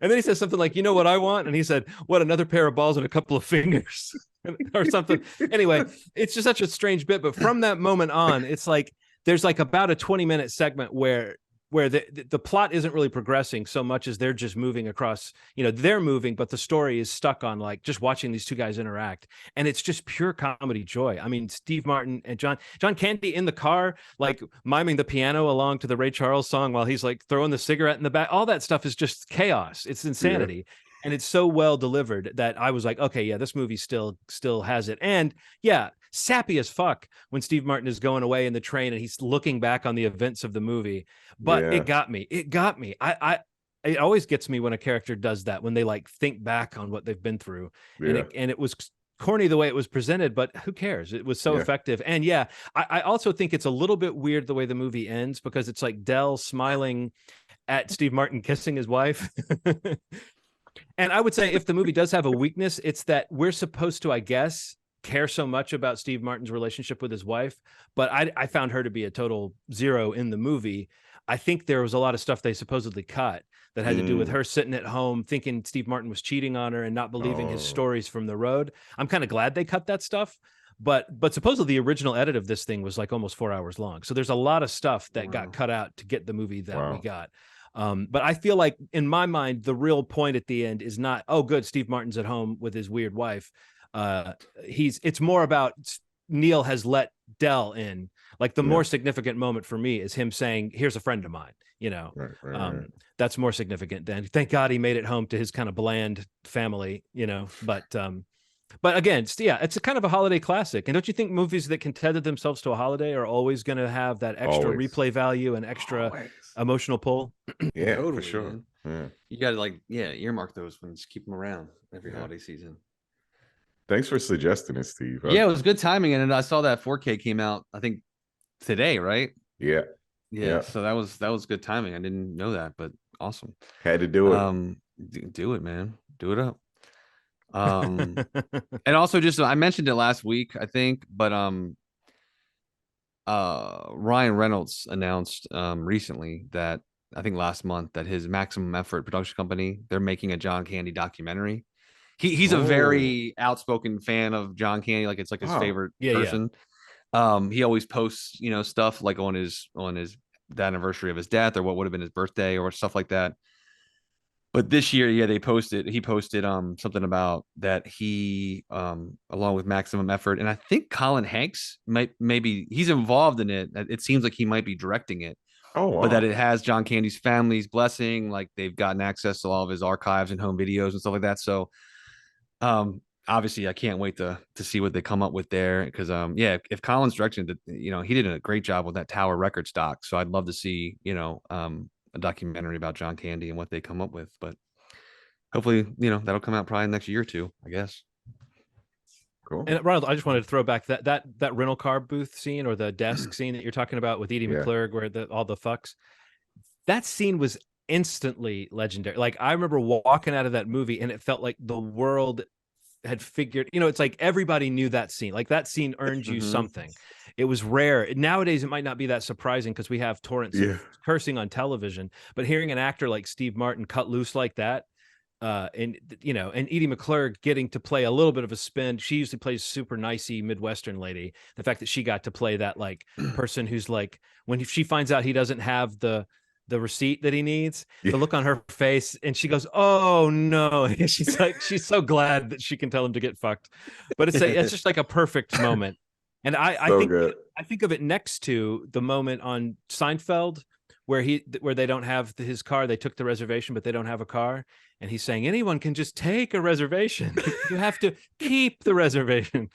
Speaker 3: And then he says something like, you know what I want? And he said, what, another pair of balls and a couple of fingers or something. Anyway, it's just such a strange bit. But from that moment on, it's like, there's like about a 20-minute segment where the plot isn't really progressing so much as they're just moving across, they're moving, but the story is stuck on like just watching these two guys interact. And it's just pure comedy joy. I mean, Steve Martin and John Candy in the car, like miming the piano along to the Ray Charles song while he's like throwing the cigarette in the back. All that stuff is just chaos. It's insanity. Yeah. And it's so well delivered that I was like, okay, yeah, this movie still has it. And yeah, sappy as fuck when Steve Martin is going away in the train and he's looking back on the events of the movie. But it got me. I it always gets me when a character does that, when they like think back on what they've been through.
Speaker 2: Yeah.
Speaker 3: And it was corny the way it was presented, but who cares? It was so effective. And yeah, I also think it's a little bit weird the way the movie ends, because it's like Del smiling at Steve Martin kissing his wife. And I would say if the movie does have a weakness, it's that we're supposed to, I guess, care so much about Steve Martin's relationship with his wife, but I found her to be a total zero in the movie. I think there was a lot of stuff they supposedly cut that had to do with her sitting at home thinking Steve Martin was cheating on her and not believing his stories from the road. I'm kind of glad they cut that stuff, but supposedly the original edit of this thing was like almost 4 hours long. So there's a lot of stuff that got cut out to get the movie that we got. But I feel like in my mind, the real point at the end is not, oh, good, Steve Martin's at home with his weird wife. It's more about Neal has let Del in. Like the more significant moment for me is him saying, here's a friend of mine, you know. Right. That's more significant than, thank God he made it home to his kind of bland family, you know. But again, it's a kind of a holiday classic. And don't you think movies that can tether themselves to a holiday are always going to have that extra replay value and extra emotional pull?
Speaker 2: Yeah,
Speaker 1: totally,
Speaker 2: for sure. Yeah.
Speaker 1: You got to earmark those ones, keep them around every holiday season.
Speaker 2: Thanks for suggesting it, Steve.
Speaker 1: Yeah, it was good timing. And I saw that 4K came out, I think today, right?
Speaker 2: Yeah.
Speaker 1: So that was good timing. I didn't know that, but awesome.
Speaker 2: Had to do it.
Speaker 1: Do it, man. Do it up. And also just I mentioned it last week, I think, but Ryan Reynolds announced recently that I think last month that his Maximum Effort production company, they're making a John Candy documentary. He's a very outspoken fan of John Candy, like it's like his favorite person. He always posts, stuff like on the anniversary of his death or what would have been his birthday or stuff like that. But this year, he posted something about that he along with Maximum Effort, and I think Colin Hanks maybe he's involved in it. It seems like he might be directing it.
Speaker 2: Oh, wow.
Speaker 1: But that it has John Candy's family's blessing, like they've gotten access to all of his archives and home videos and stuff like that. So obviously I can't wait to see what they come up with there, because if Colin's directing it, he did a great job with that Tower Records doc. So I'd love to see a documentary about John Candy and what they come up with. But hopefully that'll come out probably next year or two, I guess.
Speaker 2: Cool.
Speaker 3: And Ronald, I just wanted to throw back that rental car booth scene, or the desk scene that you're talking about with Edie McClurg, where all the fucks. That scene was instantly legendary. Like I remember walking out of that movie and it felt like the world had figured, it's like everybody knew that scene. Like that scene earned you something. It was rare. Nowadays it might not be that surprising because we have torrents of cursing on television, but hearing an actor like Steve Martin cut loose like that, and Edie McClurg getting to play a little bit of a spin. She usually plays super nicey Midwestern lady. The fact that she got to play that like person who's like, when she finds out he doesn't have the receipt that he needs, the look on her face, and she goes, oh no. And she's so glad that she can tell him to get fucked. But it's just like a perfect moment. And I think of it next to the moment on Seinfeld where they don't have his car. They took the reservation, but they don't have a car. And he's saying, anyone can just take a reservation. You have to keep the reservation.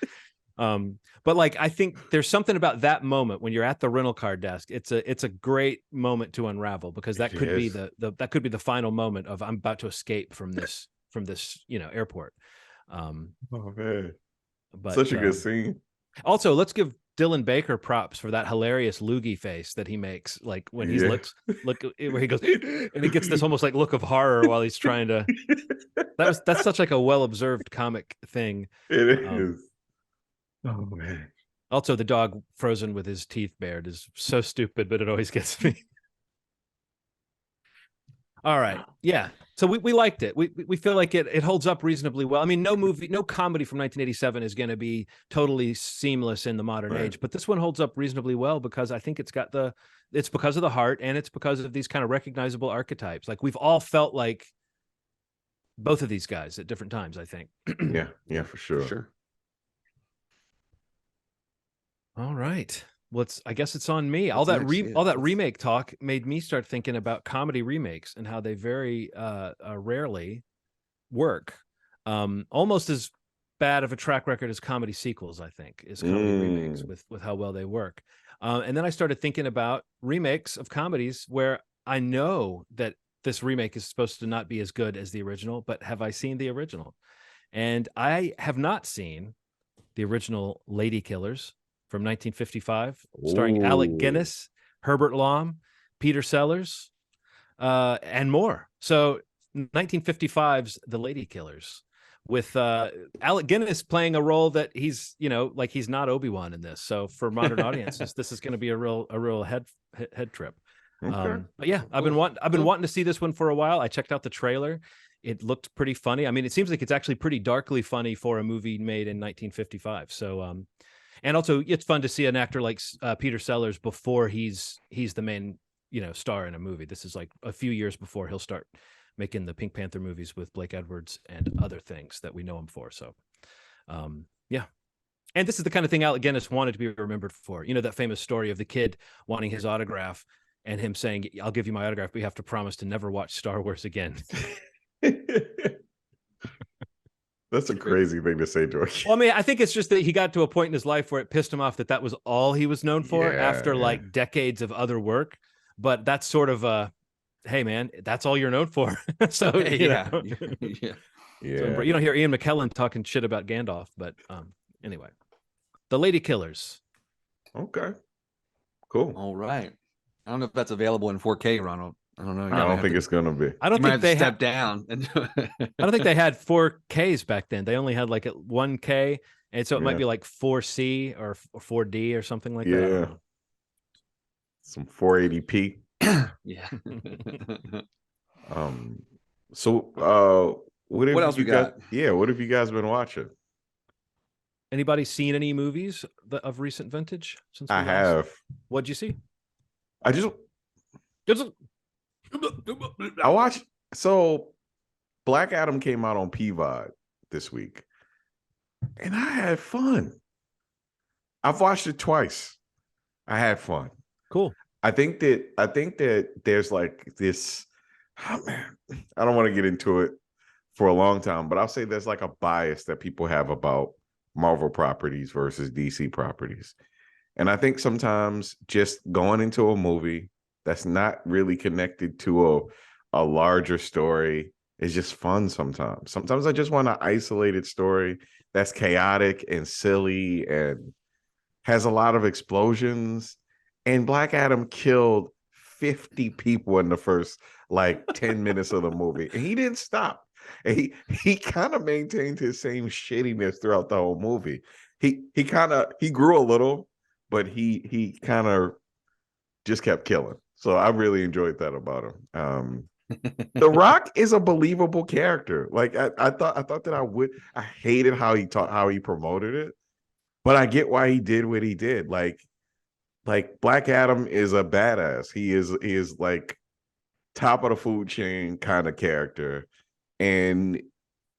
Speaker 3: But like, I think there's something about that moment when you're at the rental car desk. It's a great moment to unravel, because that could be that could be the final moment of, I'm about to escape from this airport.
Speaker 2: Oh man,
Speaker 3: but
Speaker 2: such a good scene.
Speaker 3: Also, let's give Dylan Baker props for that hilarious loogie face that he makes, like when he looks where he goes and he gets this almost like look of horror while he's trying to. That's such like a well-observed comic thing.
Speaker 2: It is. Oh man.
Speaker 3: Also, the dog frozen with his teeth bared is so stupid, but it always gets me. All right. Yeah. So we liked it. We feel like it holds up reasonably well. I mean, no comedy from 1987 is going to be totally seamless in the modern age, but this one holds up reasonably well because I think it's because of the heart, and it's because of these kind of recognizable archetypes. Like we've all felt like both of these guys at different times, I think.
Speaker 2: Yeah, for sure.
Speaker 1: For sure.
Speaker 3: All right. Well, I guess it's on me. All that remake talk made me start thinking about comedy remakes and how they very rarely work. Almost as bad of a track record as comedy sequels, I think, is comedy remakes with how well they work. And then I started thinking about remakes of comedies where I know that this remake is supposed to not be as good as the original, but have I seen the original? And I have not seen the original Lady Killers from 1955, starring Alec Guinness, Herbert Lom, Peter Sellers, and more. So 1955's The Lady Killers, with Alec Guinness playing a role that he's, like he's not Obi-Wan in this. So for modern audiences, this is going to be a real head trip.
Speaker 2: Okay.
Speaker 3: But yeah, I've been wanting to see this one for a while. I checked out the trailer. It looked pretty funny. I mean, it seems like it's actually pretty darkly funny for a movie made in 1955. So, and also it's fun to see an actor like Peter Sellers before he's the main, star in a movie. This is like a few years before he'll start making the Pink Panther movies with Blake Edwards and other things that we know him for. So, yeah. And this is the kind of thing Alec Guinness wanted to be remembered for. That famous story of the kid wanting his autograph and him saying, "I'll give you my autograph, but you have to promise to never watch Star Wars again."
Speaker 2: That's a crazy thing to say, George.
Speaker 3: Well, I mean, I think it's just that he got to a point in his life where it pissed him off that was all he was known for after like decades of other work. But that's sort of hey man, that's all you're known for. So
Speaker 1: yeah.
Speaker 3: So, you don't hear Ian McKellen talking shit about Gandalf, but anyway, The Lady Killers.
Speaker 2: Okay, cool.
Speaker 1: All right. I don't know if that's available in 4K, Ronald. I don't know.
Speaker 2: I don't think it's gonna be.
Speaker 3: I don't think they
Speaker 1: step down.
Speaker 3: I don't think they had 4Ks back then. They only had like 1K, and so it might be like 4C or 4D or something like that.
Speaker 2: Yeah, some 480p.
Speaker 1: Yeah.
Speaker 2: So, what
Speaker 1: else we got?
Speaker 2: Yeah, what have you guys been watching?
Speaker 3: Anybody seen any movies of recent vintage? Since
Speaker 2: I have.
Speaker 3: What'd you see?
Speaker 2: I watched. So, Black Adam came out on PVOD this week, and I had fun. I've watched it twice. I had fun.
Speaker 3: Cool.
Speaker 2: I think that there's like this. Oh man, I don't want to get into it for a long time, but I'll say there's like a bias that people have about Marvel properties versus DC properties. And I think sometimes just going into a movie that's not really connected to a larger story is just fun sometimes. Sometimes I just want an isolated story that's chaotic and silly and has a lot of explosions. And Black Adam killed 50 people in the first like 10 minutes of the movie. And he didn't stop. And he kind of maintained his same shittiness throughout the whole movie. He grew a little, but he kind of just kept killing. So I really enjoyed that about him. The Rock is a believable character. Like I thought that I hated how he promoted it, but I get why he did what he did. Like Black Adam is a badass. He is like top of the food chain kind of character, and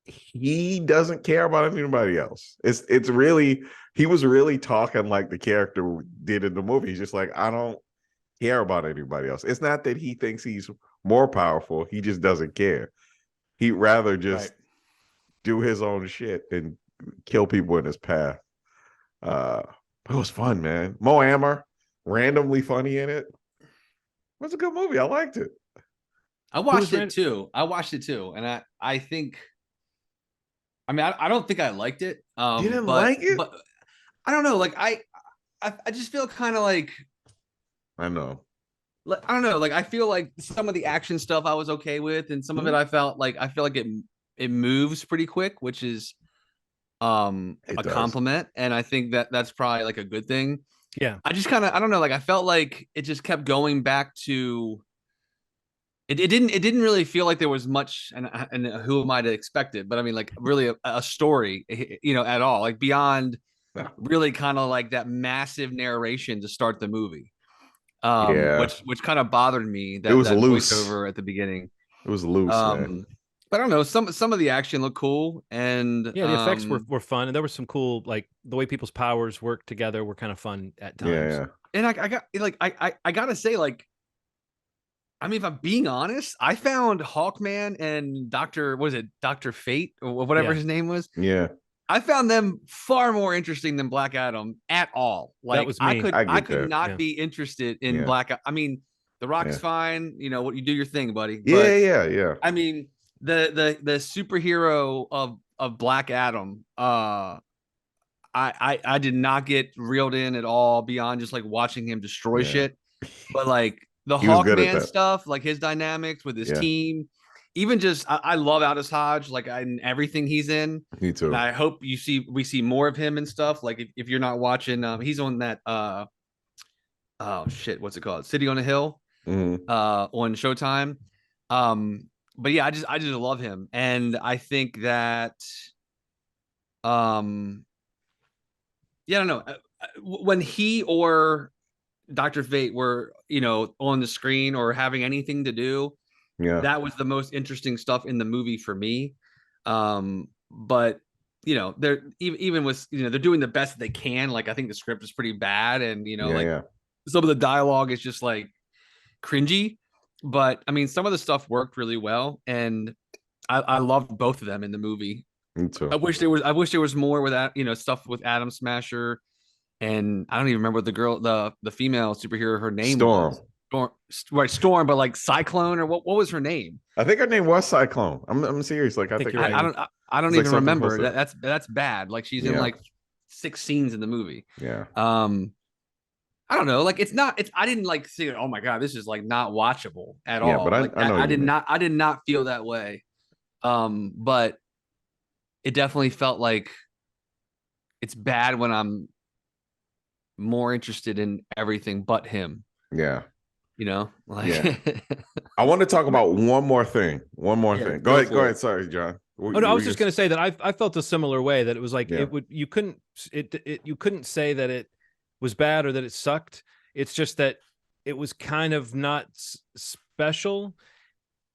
Speaker 2: he doesn't care about anybody else. It's really, he was really talking like the character did in the movie. He's just like, I don't care about anybody else. It's not that he thinks he's more powerful. He just doesn't care. He'd rather just do his own shit and kill people in his path. It was fun, man. Mo Amer, randomly funny in it. It was a good movie. I liked it.
Speaker 1: I watched it too. And I think, I mean, I don't think I liked it.
Speaker 2: Didn't like it?
Speaker 1: But I don't know. Like I just feel kind of like,
Speaker 2: I know.
Speaker 1: I don't know. Like I feel like some of the action stuff I was okay with, and some of it I feel like it moves pretty quick, which is a compliment, and I think that's probably like a good thing.
Speaker 3: Yeah.
Speaker 1: I just kind of, I don't know. Like I felt like it just kept going back to. It didn't really feel like there was much, and who am I to expect it? But I mean, like really a story, at all, like beyond really kind of like that massive narration to start the movie. Which kind of bothered me. That
Speaker 2: it was
Speaker 1: that
Speaker 2: loose
Speaker 1: voiceover at the beginning.
Speaker 2: It was loose, man.
Speaker 1: But I don't know. Some of the action looked cool, and
Speaker 3: yeah, the effects were fun, and there was some cool, like the way people's powers worked together were kind of fun at times.
Speaker 2: Yeah.
Speaker 1: And I gotta say, like, I mean, if I'm being honest, I found Hawkman and Dr. Fate or whatever his name was.
Speaker 2: Yeah.
Speaker 1: I found them far more interesting than Black Adam at all. Like
Speaker 3: that was me.
Speaker 1: I could not be interested in Black. I mean, The Rock is fine. You know what? You do your thing, buddy. But
Speaker 2: Yeah.
Speaker 1: I mean, the superhero of Black Adam. I did not get reeled in at all beyond just like watching him destroy shit. But like the
Speaker 2: He was good at
Speaker 1: Hawkman
Speaker 2: that.
Speaker 1: stuff, like his dynamics with his
Speaker 2: Yeah.
Speaker 1: team, even just I love Aldous Hodge, like in everything he's in.
Speaker 2: Me too.
Speaker 1: And I hope we see more of him and stuff. Like if you're not watching, he's on that oh shit, what's it called? City on a Hill on Showtime. But yeah, I just love him. And I think that yeah, I don't know. When he or Dr. Fate were, you know, on the screen or having anything to do, that was the most interesting stuff in the movie for me. But you know, they're even with, you know, they're doing the best they can. Like I think the script is pretty bad, and you know, some of the dialogue is just like cringy. But I mean, some of the stuff worked really well, and I loved both of them in the movie.
Speaker 2: Me too.
Speaker 1: I wish there was more with that, you know, stuff with Atom Smasher, and I don't even remember the female superhero, her name was Storm, but like Cyclone, or what was her name?
Speaker 2: I think her name was Cyclone. I'm serious. Like I think
Speaker 1: I don't even remember. That's bad. Like she's in like 6 scenes in the movie.
Speaker 2: Yeah.
Speaker 1: I don't know. Like I didn't like see it. Oh my God, this is like not watchable at all.
Speaker 2: But I know
Speaker 1: I did not feel that way. But it definitely felt like it's bad when I'm more interested in everything but him.
Speaker 2: Yeah.
Speaker 1: You know, like
Speaker 2: I want to talk about one more thing. Go ahead. Sorry, John.
Speaker 3: I was just going to say that I felt a similar way, that it was like you couldn't say that it was bad or that it sucked. It's just that it was kind of not special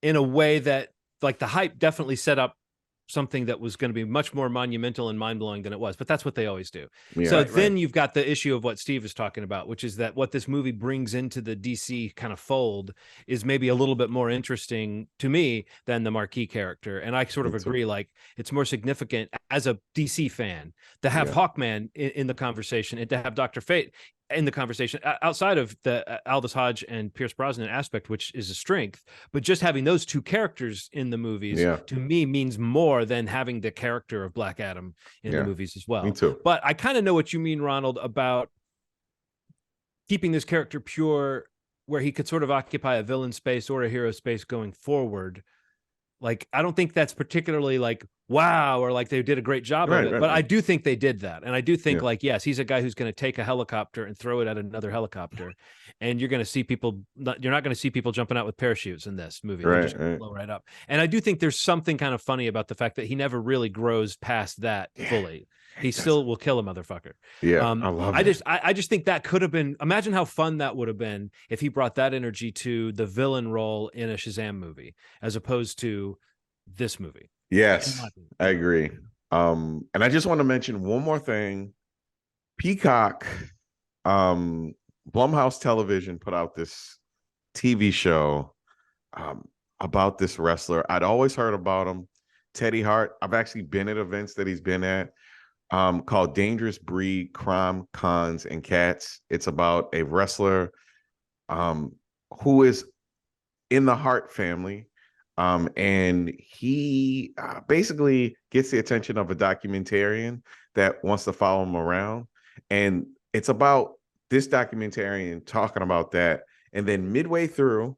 Speaker 3: in a way that, like, the hype definitely set up something that was going to be much more monumental and mind-blowing than it was, but that's what they always do. Then you've got the issue of what Steve is talking about, which is that what this movie brings into the DC kind of fold is maybe a little bit more interesting to me than the marquee character. And I sort of agree, like, it's more significant as a DC fan to have Hawkman in the conversation and to have Dr. Fate in the conversation outside of the Aldous Hodge and Pierce Brosnan aspect, which is a strength, but just having those two characters in the movies to me means more than having the character of Black Adam in the movies as well.
Speaker 2: Me too.
Speaker 3: But I kind of know what you mean, Ronald, about keeping this character pure, where he could sort of occupy a villain space or a hero space going forward. Like, I don't think that's particularly like, wow, or like they did a great job of it. But I do think they did that. And I do think like, yes, he's a guy who's going to take a helicopter and throw it at another helicopter. And you're going to see people, you're not going to see people jumping out with parachutes in this movie. They're just going to blow right up. And I do think there's something kind of funny about the fact that he never really grows past that fully. He still will kill a motherfucker.
Speaker 2: I love it.
Speaker 3: I just think that could have been, imagine how fun that would have been if he brought that energy to the villain role in a Shazam movie, as opposed to this movie.
Speaker 2: Yes, I agree. And I just want to mention one more thing. Peacock, Blumhouse Television put out this TV show about this wrestler. I'd always heard about him, Teddy Hart. I've actually been at events that he's been at, called Dangerous Breed, Crime, Cons, and Cats. It's about a wrestler who is in the Hart family. And he basically gets the attention of a documentarian that wants to follow him around. And it's about this documentarian talking about that. And then midway through,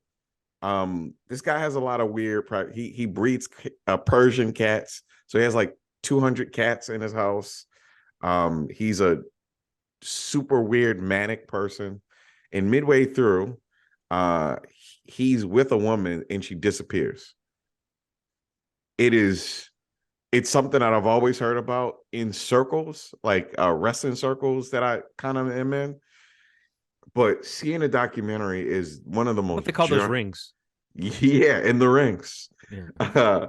Speaker 2: this guy has a lot of weird, he breeds Persian cats. So he has like 200 cats in his house. He's a super weird, manic person. And midway through, he's with a woman and she disappears. It's something that I've always heard about in circles, like wrestling circles that I kind of am in. But seeing a documentary is one of the most.
Speaker 3: What they call those rings?
Speaker 2: Yeah, in the rings. Yeah.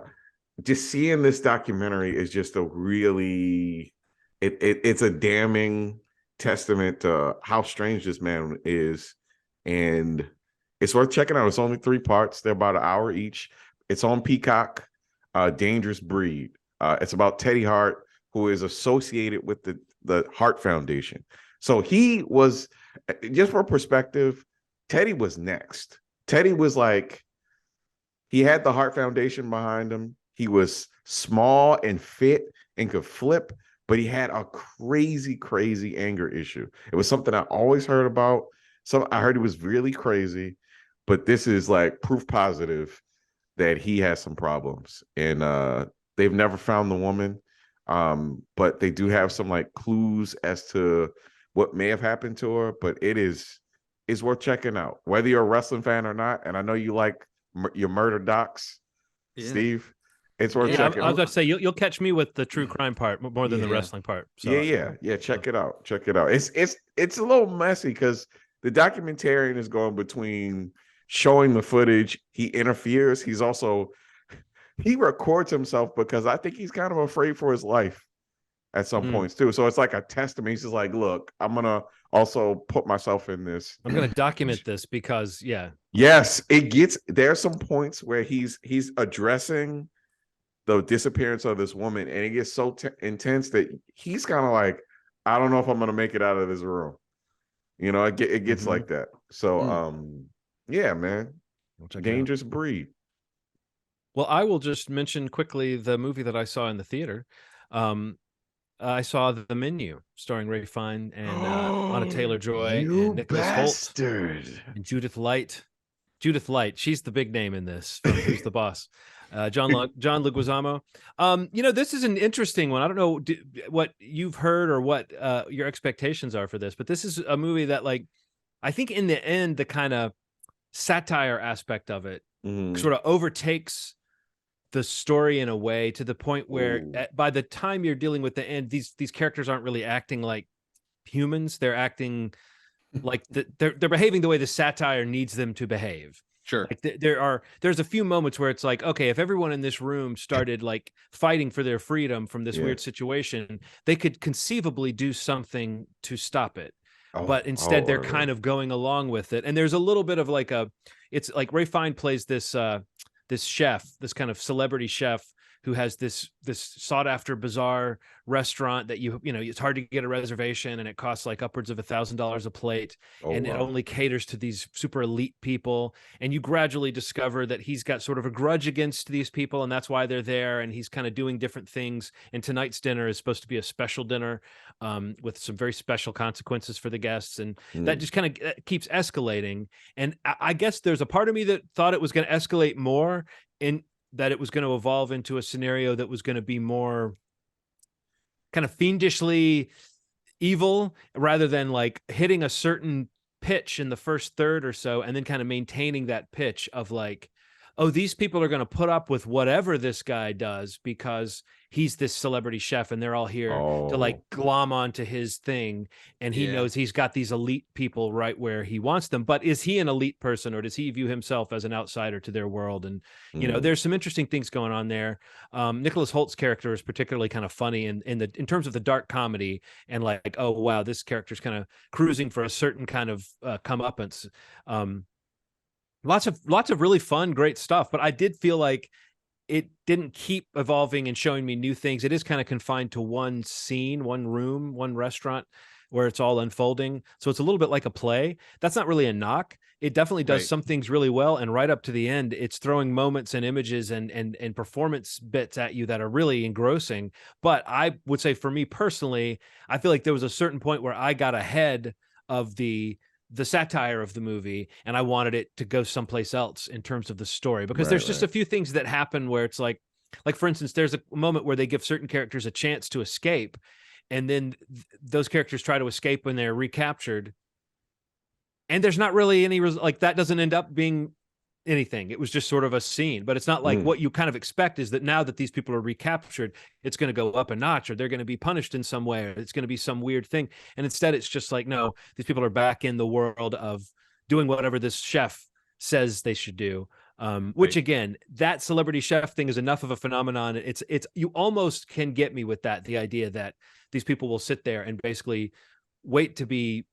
Speaker 2: Just seeing this documentary is just a really, it's a damning testament to how strange this man is, and it's worth checking out. It's only 3 parts. They're about an hour each. It's on Peacock. Dangerous Breed. It's about Teddy Hart, who is associated with the Hart Foundation. So he was, just for perspective, Teddy was next. Teddy was like, he had the Heart Foundation behind him. He was small and fit and could flip, but he had a crazy, crazy anger issue. It was something I always heard about. So I heard he was really crazy, but this is like proof positive that he has some problems. And they've never found the woman. But they do have some like clues as to what may have happened to her, but it's worth checking out, whether you're a wrestling fan or not. And I know you like your murder docs, Steve. It's worth checking
Speaker 3: I was
Speaker 2: out.
Speaker 3: about to say you'll catch me with the true crime part more than the wrestling part. So.
Speaker 2: Yeah. Check it out. Check it out. It's a little messy because the documentarian is going between showing the footage. He interferes. He records himself because I think he's kind of afraid for his life at some points too. So it's like a testament. He's just like, look, I'm gonna also put myself in this.
Speaker 3: I'm gonna document this because
Speaker 2: Yes, there are some points where he's addressing the disappearance of this woman, and it gets so intense that he's kind of like, I don't know if I'm gonna make it out of this room. It gets like that. So yeah, man. Dangerous breed.
Speaker 3: Well, I will just mention quickly the movie that I saw in the theater. I saw The Menu, starring Ray Fine and Anna Taylor-Joy and Nicholas Hoult and Judith Light. Judith Light, she's the big name in this from Who's the Boss. John Leguizamo. This is an interesting one. I don't know what you've heard or what your expectations are for this, but this is a movie that, like, I think in the end, the kind of satire aspect of it sort of overtakes the story in a way to the point where by the time you're dealing with the end, these characters aren't really acting like humans. They're acting like they're behaving the way the satire needs them to behave.
Speaker 1: Sure.
Speaker 3: Like there's a few moments where it's like, okay, if everyone in this room started like fighting for their freedom from this weird situation, they could conceivably do something to stop it. But instead they're kind of going along with it. And there's a little bit of like it's like Ray Fine plays this chef, this kind of celebrity chef who has this sought after bizarre restaurant that it's hard to get a reservation and it costs like upwards of $1,000 a plate. It only caters to these super elite people. And you gradually discover that he's got sort of a grudge against these people, and that's why they're there. And he's kind of doing different things. And tonight's dinner is supposed to be a special dinner with some very special consequences for the guests. And that just kind of keeps escalating. And I guess there's a part of me that thought it was going to escalate more in that it was going to evolve into a scenario that was going to be more kind of fiendishly evil rather than like hitting a certain pitch in the first third or so and then kind of maintaining that pitch of like, oh, these people are going to put up with whatever this guy does because he's this celebrity chef and they're all here to like glom onto his thing. And he knows he's got these elite people right where he wants them. But is he an elite person, or does he view himself as an outsider to their world? And, there's some interesting things going on there. Nicholas Holt's character is particularly kind of funny in terms of the dark comedy and like, oh, wow, this character's kind of cruising for a certain kind of comeuppance. Lots of really fun, great stuff. But I did feel like it didn't keep evolving and showing me new things. It is kind of confined to one scene, one room, one restaurant where it's all unfolding. So it's a little bit like a play. That's not really a knock. It definitely does some things really well. And right up to the end, it's throwing moments and images and performance bits at you that are really engrossing. But I would say for me personally, I feel like there was a certain point where I got ahead of the satire of the movie and I wanted it to go someplace else in terms of the story, because there's just a few things that happen where it's like for instance, there's a moment where they give certain characters a chance to escape, and then those characters try to escape when they're recaptured, and there's not really any like that doesn't end up being anything. It was just sort of a scene, but it's not like what you kind of expect is that now that these people are recaptured, it's going to go up a notch, or they're going to be punished in some way, or it's going to be some weird thing. And instead it's just like, no, these people are back in the world of doing whatever this chef says they should do. Which again, that celebrity chef thing is enough of a phenomenon. It's you almost can get me with that, the idea that these people will sit there and basically wait to be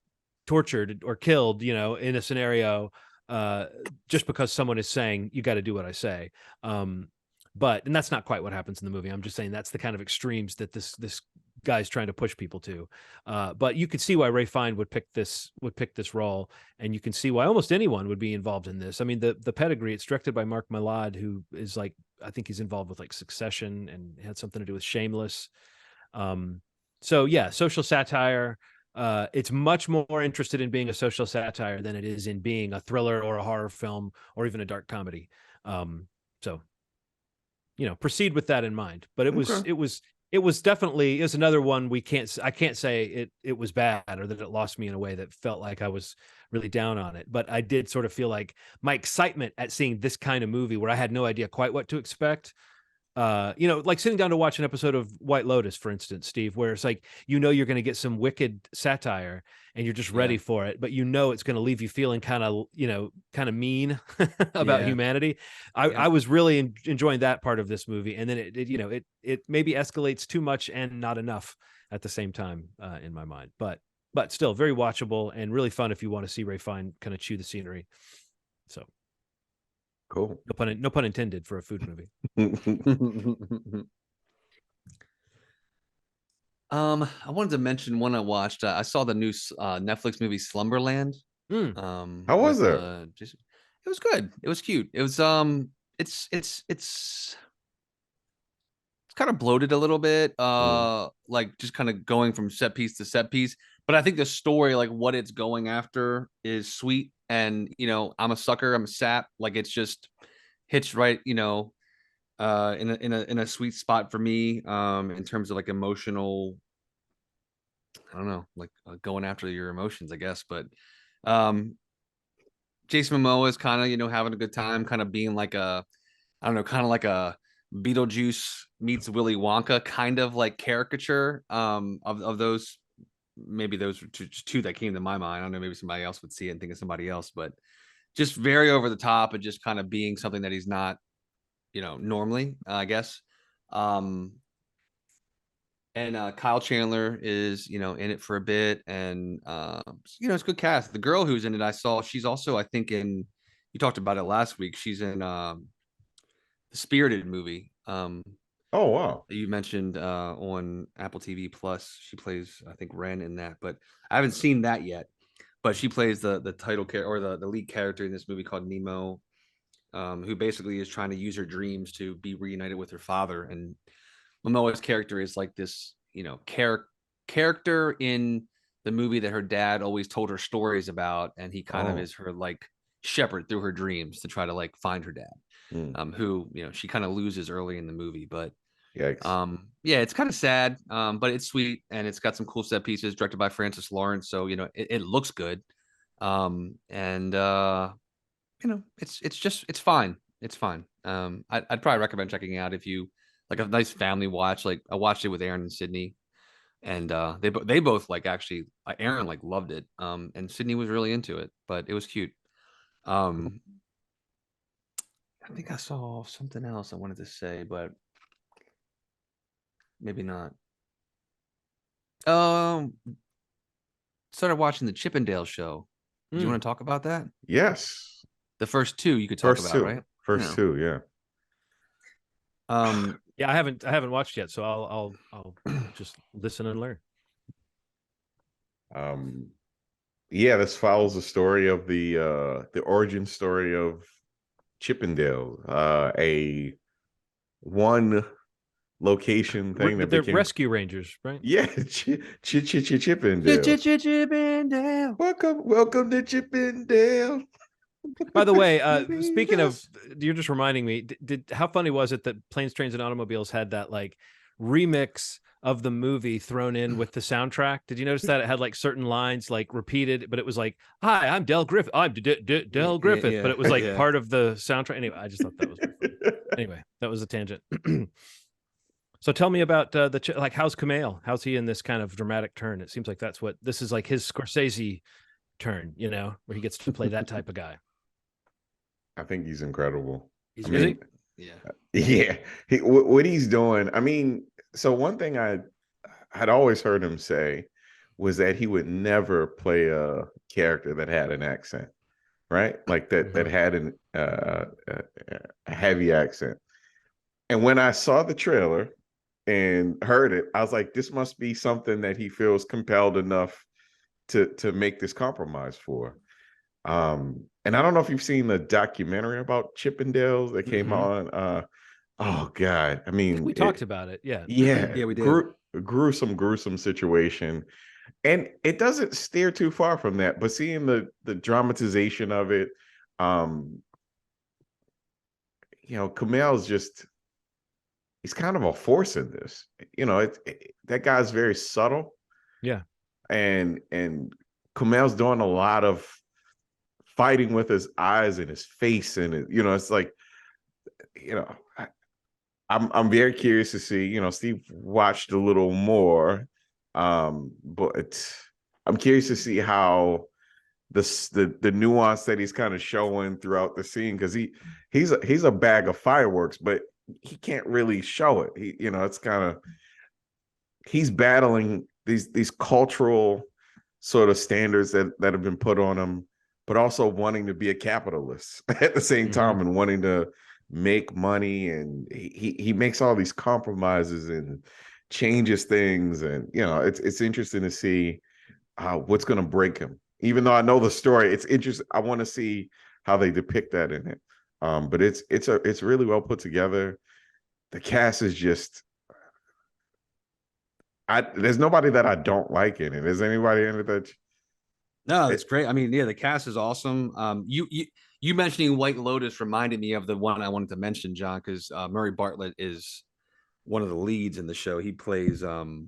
Speaker 3: tortured or killed, in a scenario just because someone is saying, you got to do what I say. And that's not quite what happens in the movie. I'm just saying that's the kind of extremes that this guys trying to push people to. But you could see why Ray Fiennes would pick this role, and you can see why almost anyone would be involved in this. I mean, the pedigree, it's directed by Mark Mylod, who is like, I think he's involved with like Succession and had something to do with Shameless. So yeah, social satire. It's much more interested in being a social satire than it is in being a thriller or a horror film or even a dark comedy. So, proceed with that in mind. But it was definitely, it's another one I can't say it was bad or that it lost me in a way that felt like I was really down on it. But I did sort of feel like my excitement at seeing this kind of movie where I had no idea quite what to expect. Like sitting down to watch an episode of White Lotus, for instance, Steve, where it's like, you're going to get some wicked satire and you're just ready for it, but it's going to leave you feeling kind of mean about humanity. I was really enjoying that part of this movie. And then it maybe escalates too much and not enough at the same time, in my mind, but still very watchable and really fun if you want to see Ray Fiennes kind of chew the scenery. So
Speaker 2: cool.
Speaker 3: No pun intended for a food movie.
Speaker 1: I wanted to mention one I watched. I saw the new Netflix movie Slumberland.
Speaker 2: How was it?
Speaker 1: It was good. It was cute. It was it's kind of bloated a little bit. Like just kind of going from set piece to set piece. But I think the story, like what it's going after, is sweet. And I'm a sucker. I'm a sap. Like it's just hits right. In a sweet spot for me. In terms of like emotional. I don't know, like going after your emotions, I guess. But Jason Momoa is kind of having a good time, kind of being like I don't know, kind of like a Beetlejuice meets Willy Wonka kind of like caricature of those. Maybe those were two that came to my mind. I don't know, maybe somebody else would see it and think of somebody else, but just very over the top and just kind of being something that he's not, normally, I guess. And Kyle Chandler is, in it for a bit, and it's a good cast. The girl who's in it, I saw, she's also, I think, in. You talked about it last week. She's in the Spirited movie.
Speaker 2: Oh wow!
Speaker 1: You mentioned on Apple TV Plus. She plays, I think, Ren in that, but I haven't seen that yet. But she plays the title character or the lead character in this movie called Nemo, who basically is trying to use her dreams to be reunited with her father. And Momoa's character is like this, character in the movie that her dad always told her stories about, and he kind of is her like shepherd through her dreams to try to like find her dad, who she kind of loses early in the movie. But it's kind of sad, but it's sweet and it's got some cool set pieces. Directed by Francis Lawrence, so it looks good, and it's fine. It's fine. I'd probably recommend checking it out if you like a nice family watch. Like I watched it with Aaron and Sydney, and they both like actually Aaron like loved it, and Sydney was really into it, but it was cute. I think I saw something else I wanted to say, but maybe not. Started watching the Chippendale show. Do you want to talk about that?
Speaker 2: Yes.
Speaker 1: The first two you could talk about, right?
Speaker 2: First two, yeah.
Speaker 3: Yeah, I haven't watched yet, so I'll just listen and learn.
Speaker 2: Yeah, this follows the story of the origin story of Chippendale, a one location thing that
Speaker 3: they're
Speaker 2: became
Speaker 3: rescue rangers, right?
Speaker 2: Yeah, Chippendale.
Speaker 1: Chippendale.
Speaker 2: Welcome to Chippendale.
Speaker 3: By the way, speaking of, you're just reminding me. How funny was it that Planes, Trains, and Automobiles had that like remix of the movie thrown in with the soundtrack? Did you notice that it had like certain lines like repeated, but it was like, "Hi, I'm Del Griffith. I'm Del Griffith," but it was like part of the soundtrack. Anyway, I just thought that was funny. Anyway, that was a tangent. So tell me about like how's Kumail? How's he in this kind of dramatic turn? It seems like this is like his Scorsese turn, where he gets to play that type of guy.
Speaker 2: I think he's incredible.
Speaker 3: Yeah.
Speaker 2: Yeah. What he's doing. I mean, so one thing I had always heard him say was that he would never play a character that had an accent, right? Like that had a heavy accent. And when I saw the trailer, and heard it, I was like, this must be something that he feels compelled enough to make this compromise for. And I don't know if you've seen the documentary about Chippendales that came on. Oh God, I mean,
Speaker 3: we talked about it. Yeah,
Speaker 1: yeah, we did.
Speaker 2: Gruesome situation, and it doesn't steer too far from that. But seeing the dramatization of it, Kumail's just, he's kind of a force in this. That guy's very subtle.
Speaker 3: Yeah. And
Speaker 2: Kumail's doing a lot of fighting with his eyes and his face, and it's like, I'm very curious to see. Steve watched a little more, but I'm curious to see how the nuance that he's kind of showing throughout the scene, because he's a bag of fireworks, but he can't really show it. It's kind of, he's battling these cultural sort of standards that have been put on him, but also wanting to be a capitalist at the same time, and wanting to make money, and he makes all these compromises and changes things, and it's interesting to see what's going to break him. Even though I know the story, it's interesting. I want to see how they depict that in it. But it's really well put together. The cast is just, there's nobody that I don't like in it. Is anybody in it that?
Speaker 1: No, it's great. I mean, yeah, the cast is awesome. You mentioning White Lotus reminded me of the one I wanted to mention, John, because Murray Bartlett is one of the leads in the show. He plays Nick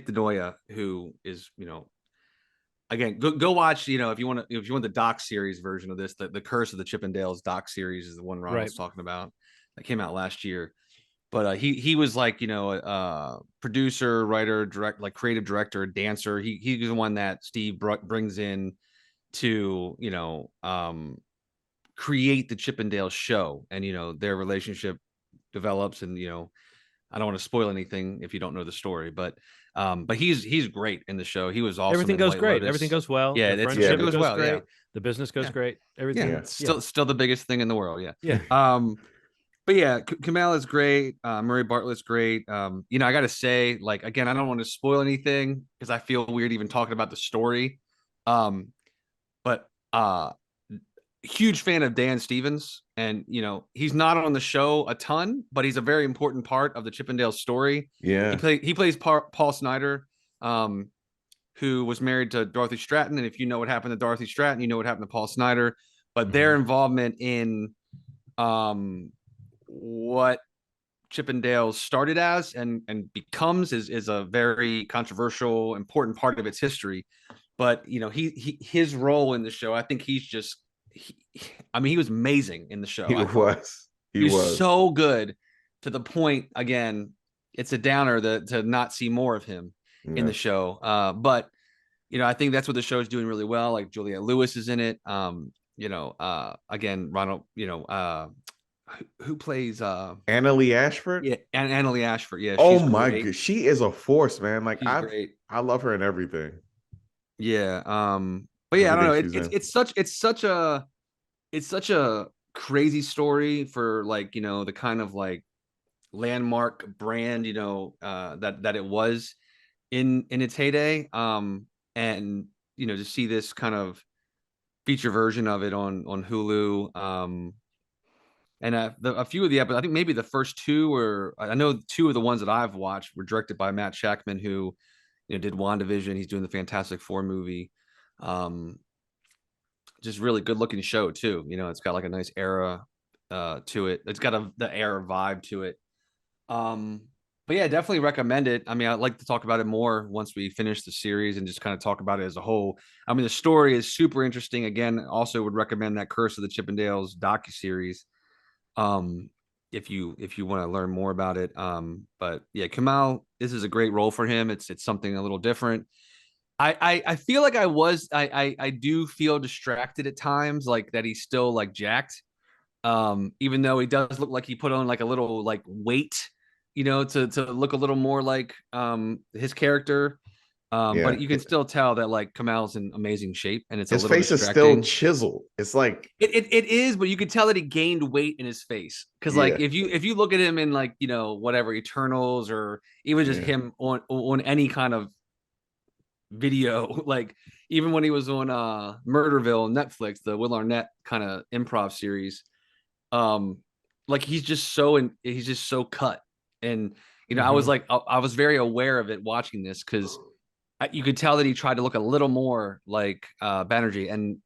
Speaker 1: Denoya, who is, again, go watch. If you want the doc series version of this, the Curse of the Chippendales doc series is the one Ron was talking about, that came out last year. But he was like, a producer, writer, creative director, dancer. He's the one that Steve brings in to, create the Chippendale show, and their relationship develops, and I don't want to spoil anything if you don't know the story, but he's great in the show. He was awesome.
Speaker 3: Everything goes great. Everything goes well.
Speaker 1: Yeah,
Speaker 3: the friendship
Speaker 1: goes well.
Speaker 3: Great.
Speaker 1: Yeah.
Speaker 3: The business goes great. Everything.
Speaker 1: Yeah. Still the biggest thing in the world. Yeah.
Speaker 3: Yeah.
Speaker 1: But yeah, Kumail is great. Murray Bartlett's great. I got to say, like, again, I don't want to spoil anything because I feel weird even talking about the story. But huge fan of Dan Stevens, and he's not on the show a ton, but he's a very important part of the Chippendale story.
Speaker 2: Yeah,
Speaker 1: he plays Paul Snyder, who was married to Dorothy Stratton, and if you know what happened to Dorothy Stratton, you know what happened to Paul Snyder. But their involvement in what Chippendales started as and becomes is a very controversial, important part of its history. But his role in the show, I think he's just, he was amazing in the show.
Speaker 2: He was
Speaker 1: so good, to the point, again, it's a downer to not see more of him in the show. But I think that's what the show is doing really well. Like Juliette Lewis is in it. Again, Ronald, who plays
Speaker 2: Annalee Ashford?
Speaker 1: Yeah, and Annalee Ashford. Yeah.
Speaker 2: Oh my god, she is a force, man. Like,
Speaker 1: great.
Speaker 2: I love her in everything.
Speaker 1: Yeah. But yeah, I don't know. It's such a crazy story for, like, the kind of like landmark brand, that it was in its heyday. And to see this kind of feature version of it on Hulu. And a few of the episodes, I think maybe the first two, or I know two of the ones that I've watched were directed by Matt Shackman, who did WandaVision. He's doing the Fantastic Four movie. Just really good looking show too. It's got like a nice era to it. It's got the era vibe to it. But yeah, definitely recommend it. I mean, I'd like to talk about it more once we finish the series and just kind of talk about it as a whole. I mean, the story is super interesting. Again, also would recommend that Curse of the Chippendales docuseries. If you want to learn more about it. But yeah, Kumail, this is a great role for him. It's something a little different. I feel like I do feel distracted at times, like that he's still like jacked. Even though he does look like he put on like a little like weight, to look a little more like his character. But you can still tell that like Kamal's in amazing shape, and it's a
Speaker 2: his
Speaker 1: little
Speaker 2: face is still
Speaker 1: distracting.
Speaker 2: chiseled. It's like
Speaker 1: it is, but you could tell that he gained weight in his face. Because like if you look at him in like whatever Eternals or even just him on any kind of video, like even when he was on Murderville on Netflix, the Will Arnett kind of improv series, like he's just so cut. And I was like I was very aware of it watching this because you could tell that he tried to look a little more like Banerjee, and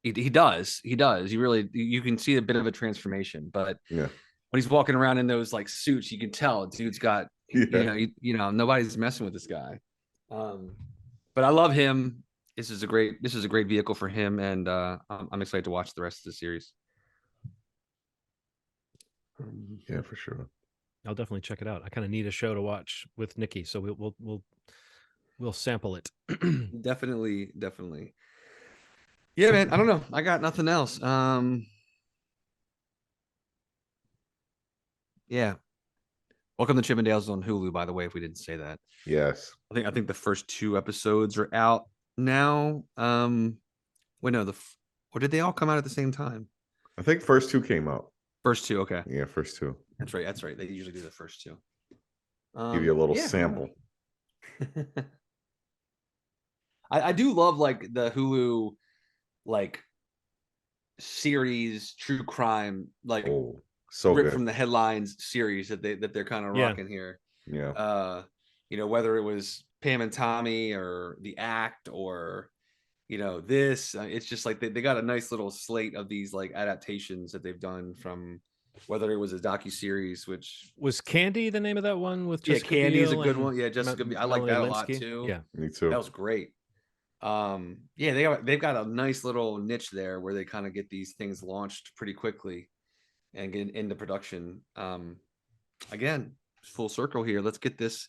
Speaker 1: he does. He really, you can see a bit of a transformation. But when he's walking around in those like suits, you can tell dude's got nobody's messing with this guy. But I love him. This is a great vehicle for him, and I'm excited to watch the rest of the series.
Speaker 2: Yeah, for sure.
Speaker 3: I'll definitely check it out. I kind of need a show to watch with Nikki, so we'll sample it.
Speaker 1: Definitely. Yeah, man. I don't know. I got nothing else. Yeah. Welcome to Chippendales on Hulu, by the way, if we didn't say that.
Speaker 2: Yes.
Speaker 1: I think the first 2 episodes are out now. Wait, no, or did they all come out at the same time?
Speaker 2: I think first 2 came out.
Speaker 1: First 2, okay.
Speaker 2: Yeah, first 2.
Speaker 1: That's right. They usually do the first 2.
Speaker 2: Give you a little sample.
Speaker 1: I do love like the Hulu like series true crime, like
Speaker 2: so
Speaker 1: ripped
Speaker 2: good
Speaker 1: from the headlines series that they're kind of rocking here.
Speaker 2: Yeah.
Speaker 1: Whether it was Pam and Tommy or The Act or this, it's just like they got a nice little slate of these like adaptations that they've done from whether it was a docu-series, which
Speaker 3: was Candy the name of that one with Jessica
Speaker 1: Candy is a
Speaker 3: Biel
Speaker 1: good one. Yeah, Jessica Biel. I like that a lot too.
Speaker 3: Yeah,
Speaker 2: me too.
Speaker 1: That was great. They've got a nice little niche there where they kind of get these things launched pretty quickly and get into production. Again, full circle here. Let's get this,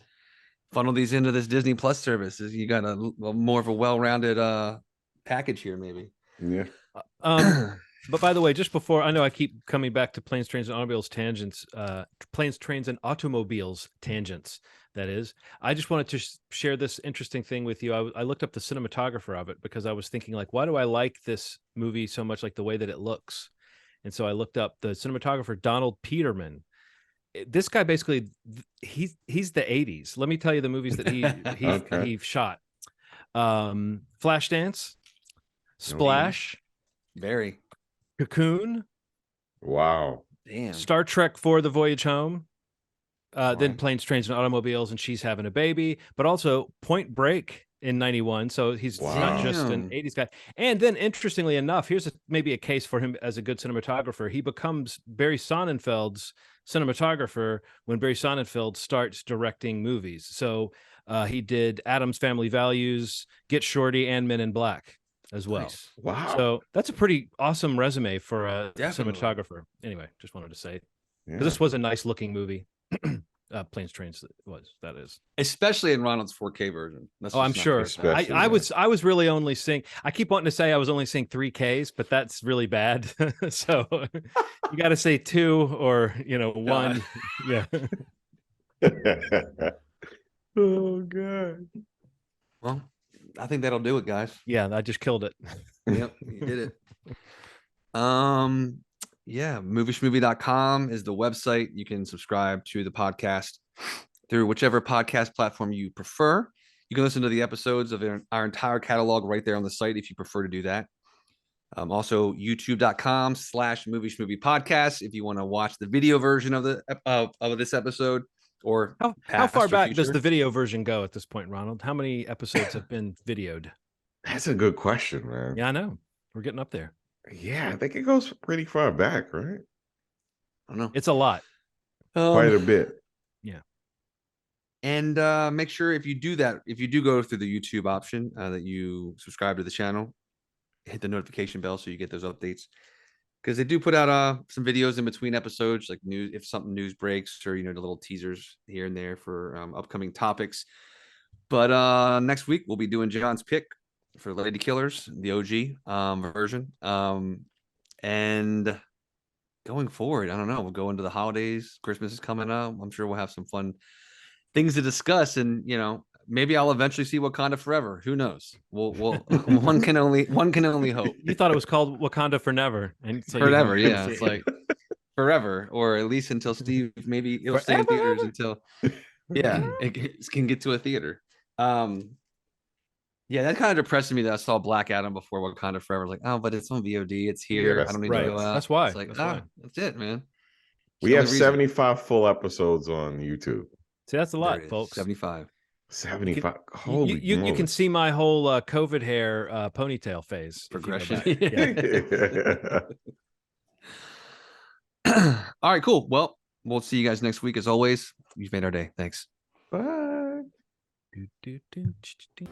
Speaker 1: funnel these into this Disney Plus service. You got a more of a well-rounded package here, maybe.
Speaker 2: Yeah.
Speaker 3: But by the way, just before, I know I keep coming back to planes, trains, and automobiles tangents, planes, trains, and automobiles tangents. That is, I just wanted to share this interesting thing with you. I looked up the cinematographer of it because I was thinking, like, why do I like this movie so much, like the way that it looks? And so I looked up the cinematographer, Donald Peterman. This guy basically, he's the 80s. Let me tell you the movies that he shot. Flashdance, Splash,
Speaker 1: very
Speaker 3: Cocoon.
Speaker 2: Wow.
Speaker 1: Damn.
Speaker 3: Star Trek for the Voyage Home. Then Planes, Trains, and Automobiles, and She's Having a Baby, but also Point Break in 91. So he's not just an 80s guy. And then, interestingly enough, here's maybe a case for him as a good cinematographer. He becomes Barry Sonnenfeld's cinematographer when Barry Sonnenfeld starts directing movies. So he did Addams Family Values, Get Shorty, and Men in Black as well.
Speaker 1: Nice.
Speaker 2: Wow.
Speaker 3: So that's a pretty awesome resume for a cinematographer. Anyway, just wanted to say, because this was a nice looking movie. Planes, Trains that is, especially
Speaker 1: in Ronald's 4K version.
Speaker 3: I'm sure. I was really only seeing, I keep wanting to say I was only seeing 3Ks, but that's really bad. So you got to say 2 or 1. Yeah.
Speaker 2: Oh god.
Speaker 1: Well, I think that'll do it, guys.
Speaker 3: Yeah, I just killed it.
Speaker 1: Yep, you did it. Movieschmovie.com is the website. You can subscribe to the podcast through whichever podcast platform you prefer. You can listen to the episodes of our entire catalog right there on the site if you prefer to do that. Also, youtube.com/movieschmovie podcast if you want to watch the video version of this episode. Or
Speaker 3: how far back does the video version go at this point, Ronald? How many episodes have been videoed?
Speaker 2: That's a good question, man.
Speaker 3: Yeah, I know. We're getting up there.
Speaker 2: Yeah, I think it goes pretty far back, right?
Speaker 1: I don't know.
Speaker 3: It's a lot.
Speaker 2: Quite a bit.
Speaker 3: Yeah.
Speaker 1: And make sure if you do go through the YouTube option, that you subscribe to the channel, hit the notification bell so you get those updates. Because they do put out some videos in between episodes, like news, if something news breaks, or the little teasers here and there for upcoming topics. But next week we'll be doing John's pick for Lady Killers, the OG version. And going forward, I don't know. We'll go into the holidays. Christmas is coming up. I'm sure we'll have some fun things to discuss. And maybe I'll eventually see Wakanda Forever. Who knows? We'll one can only hope.
Speaker 3: You thought it was called Wakanda for Never, and so
Speaker 1: Forever,
Speaker 3: you
Speaker 1: yeah. It's like forever, or at least until Steve maybe it'll stay in
Speaker 3: Forever?
Speaker 1: theaters until it can get to a theater. Yeah, that kind of depressed me that I saw Black Adam before Wakanda Forever. Like, oh, but it's on VOD. It's here.
Speaker 2: Yeah,
Speaker 1: I don't need
Speaker 3: right.
Speaker 1: to go out.
Speaker 3: That's why.
Speaker 1: It's like,
Speaker 3: That's why.
Speaker 1: that's it, man. It's
Speaker 2: We
Speaker 1: the
Speaker 2: have
Speaker 1: only reason.
Speaker 2: 75 full episodes on YouTube.
Speaker 3: See, that's a
Speaker 1: There
Speaker 3: lot,
Speaker 1: it is,
Speaker 3: folks.
Speaker 1: 75.
Speaker 2: 75. Holy
Speaker 3: You can see my whole COVID hair ponytail phase.
Speaker 1: Progression.
Speaker 3: Yeah.
Speaker 1: All right, cool. Well, we'll see you guys next week. As always, you've made our day. Thanks.
Speaker 2: Bye.
Speaker 3: Do, do, do, ch, ch, do.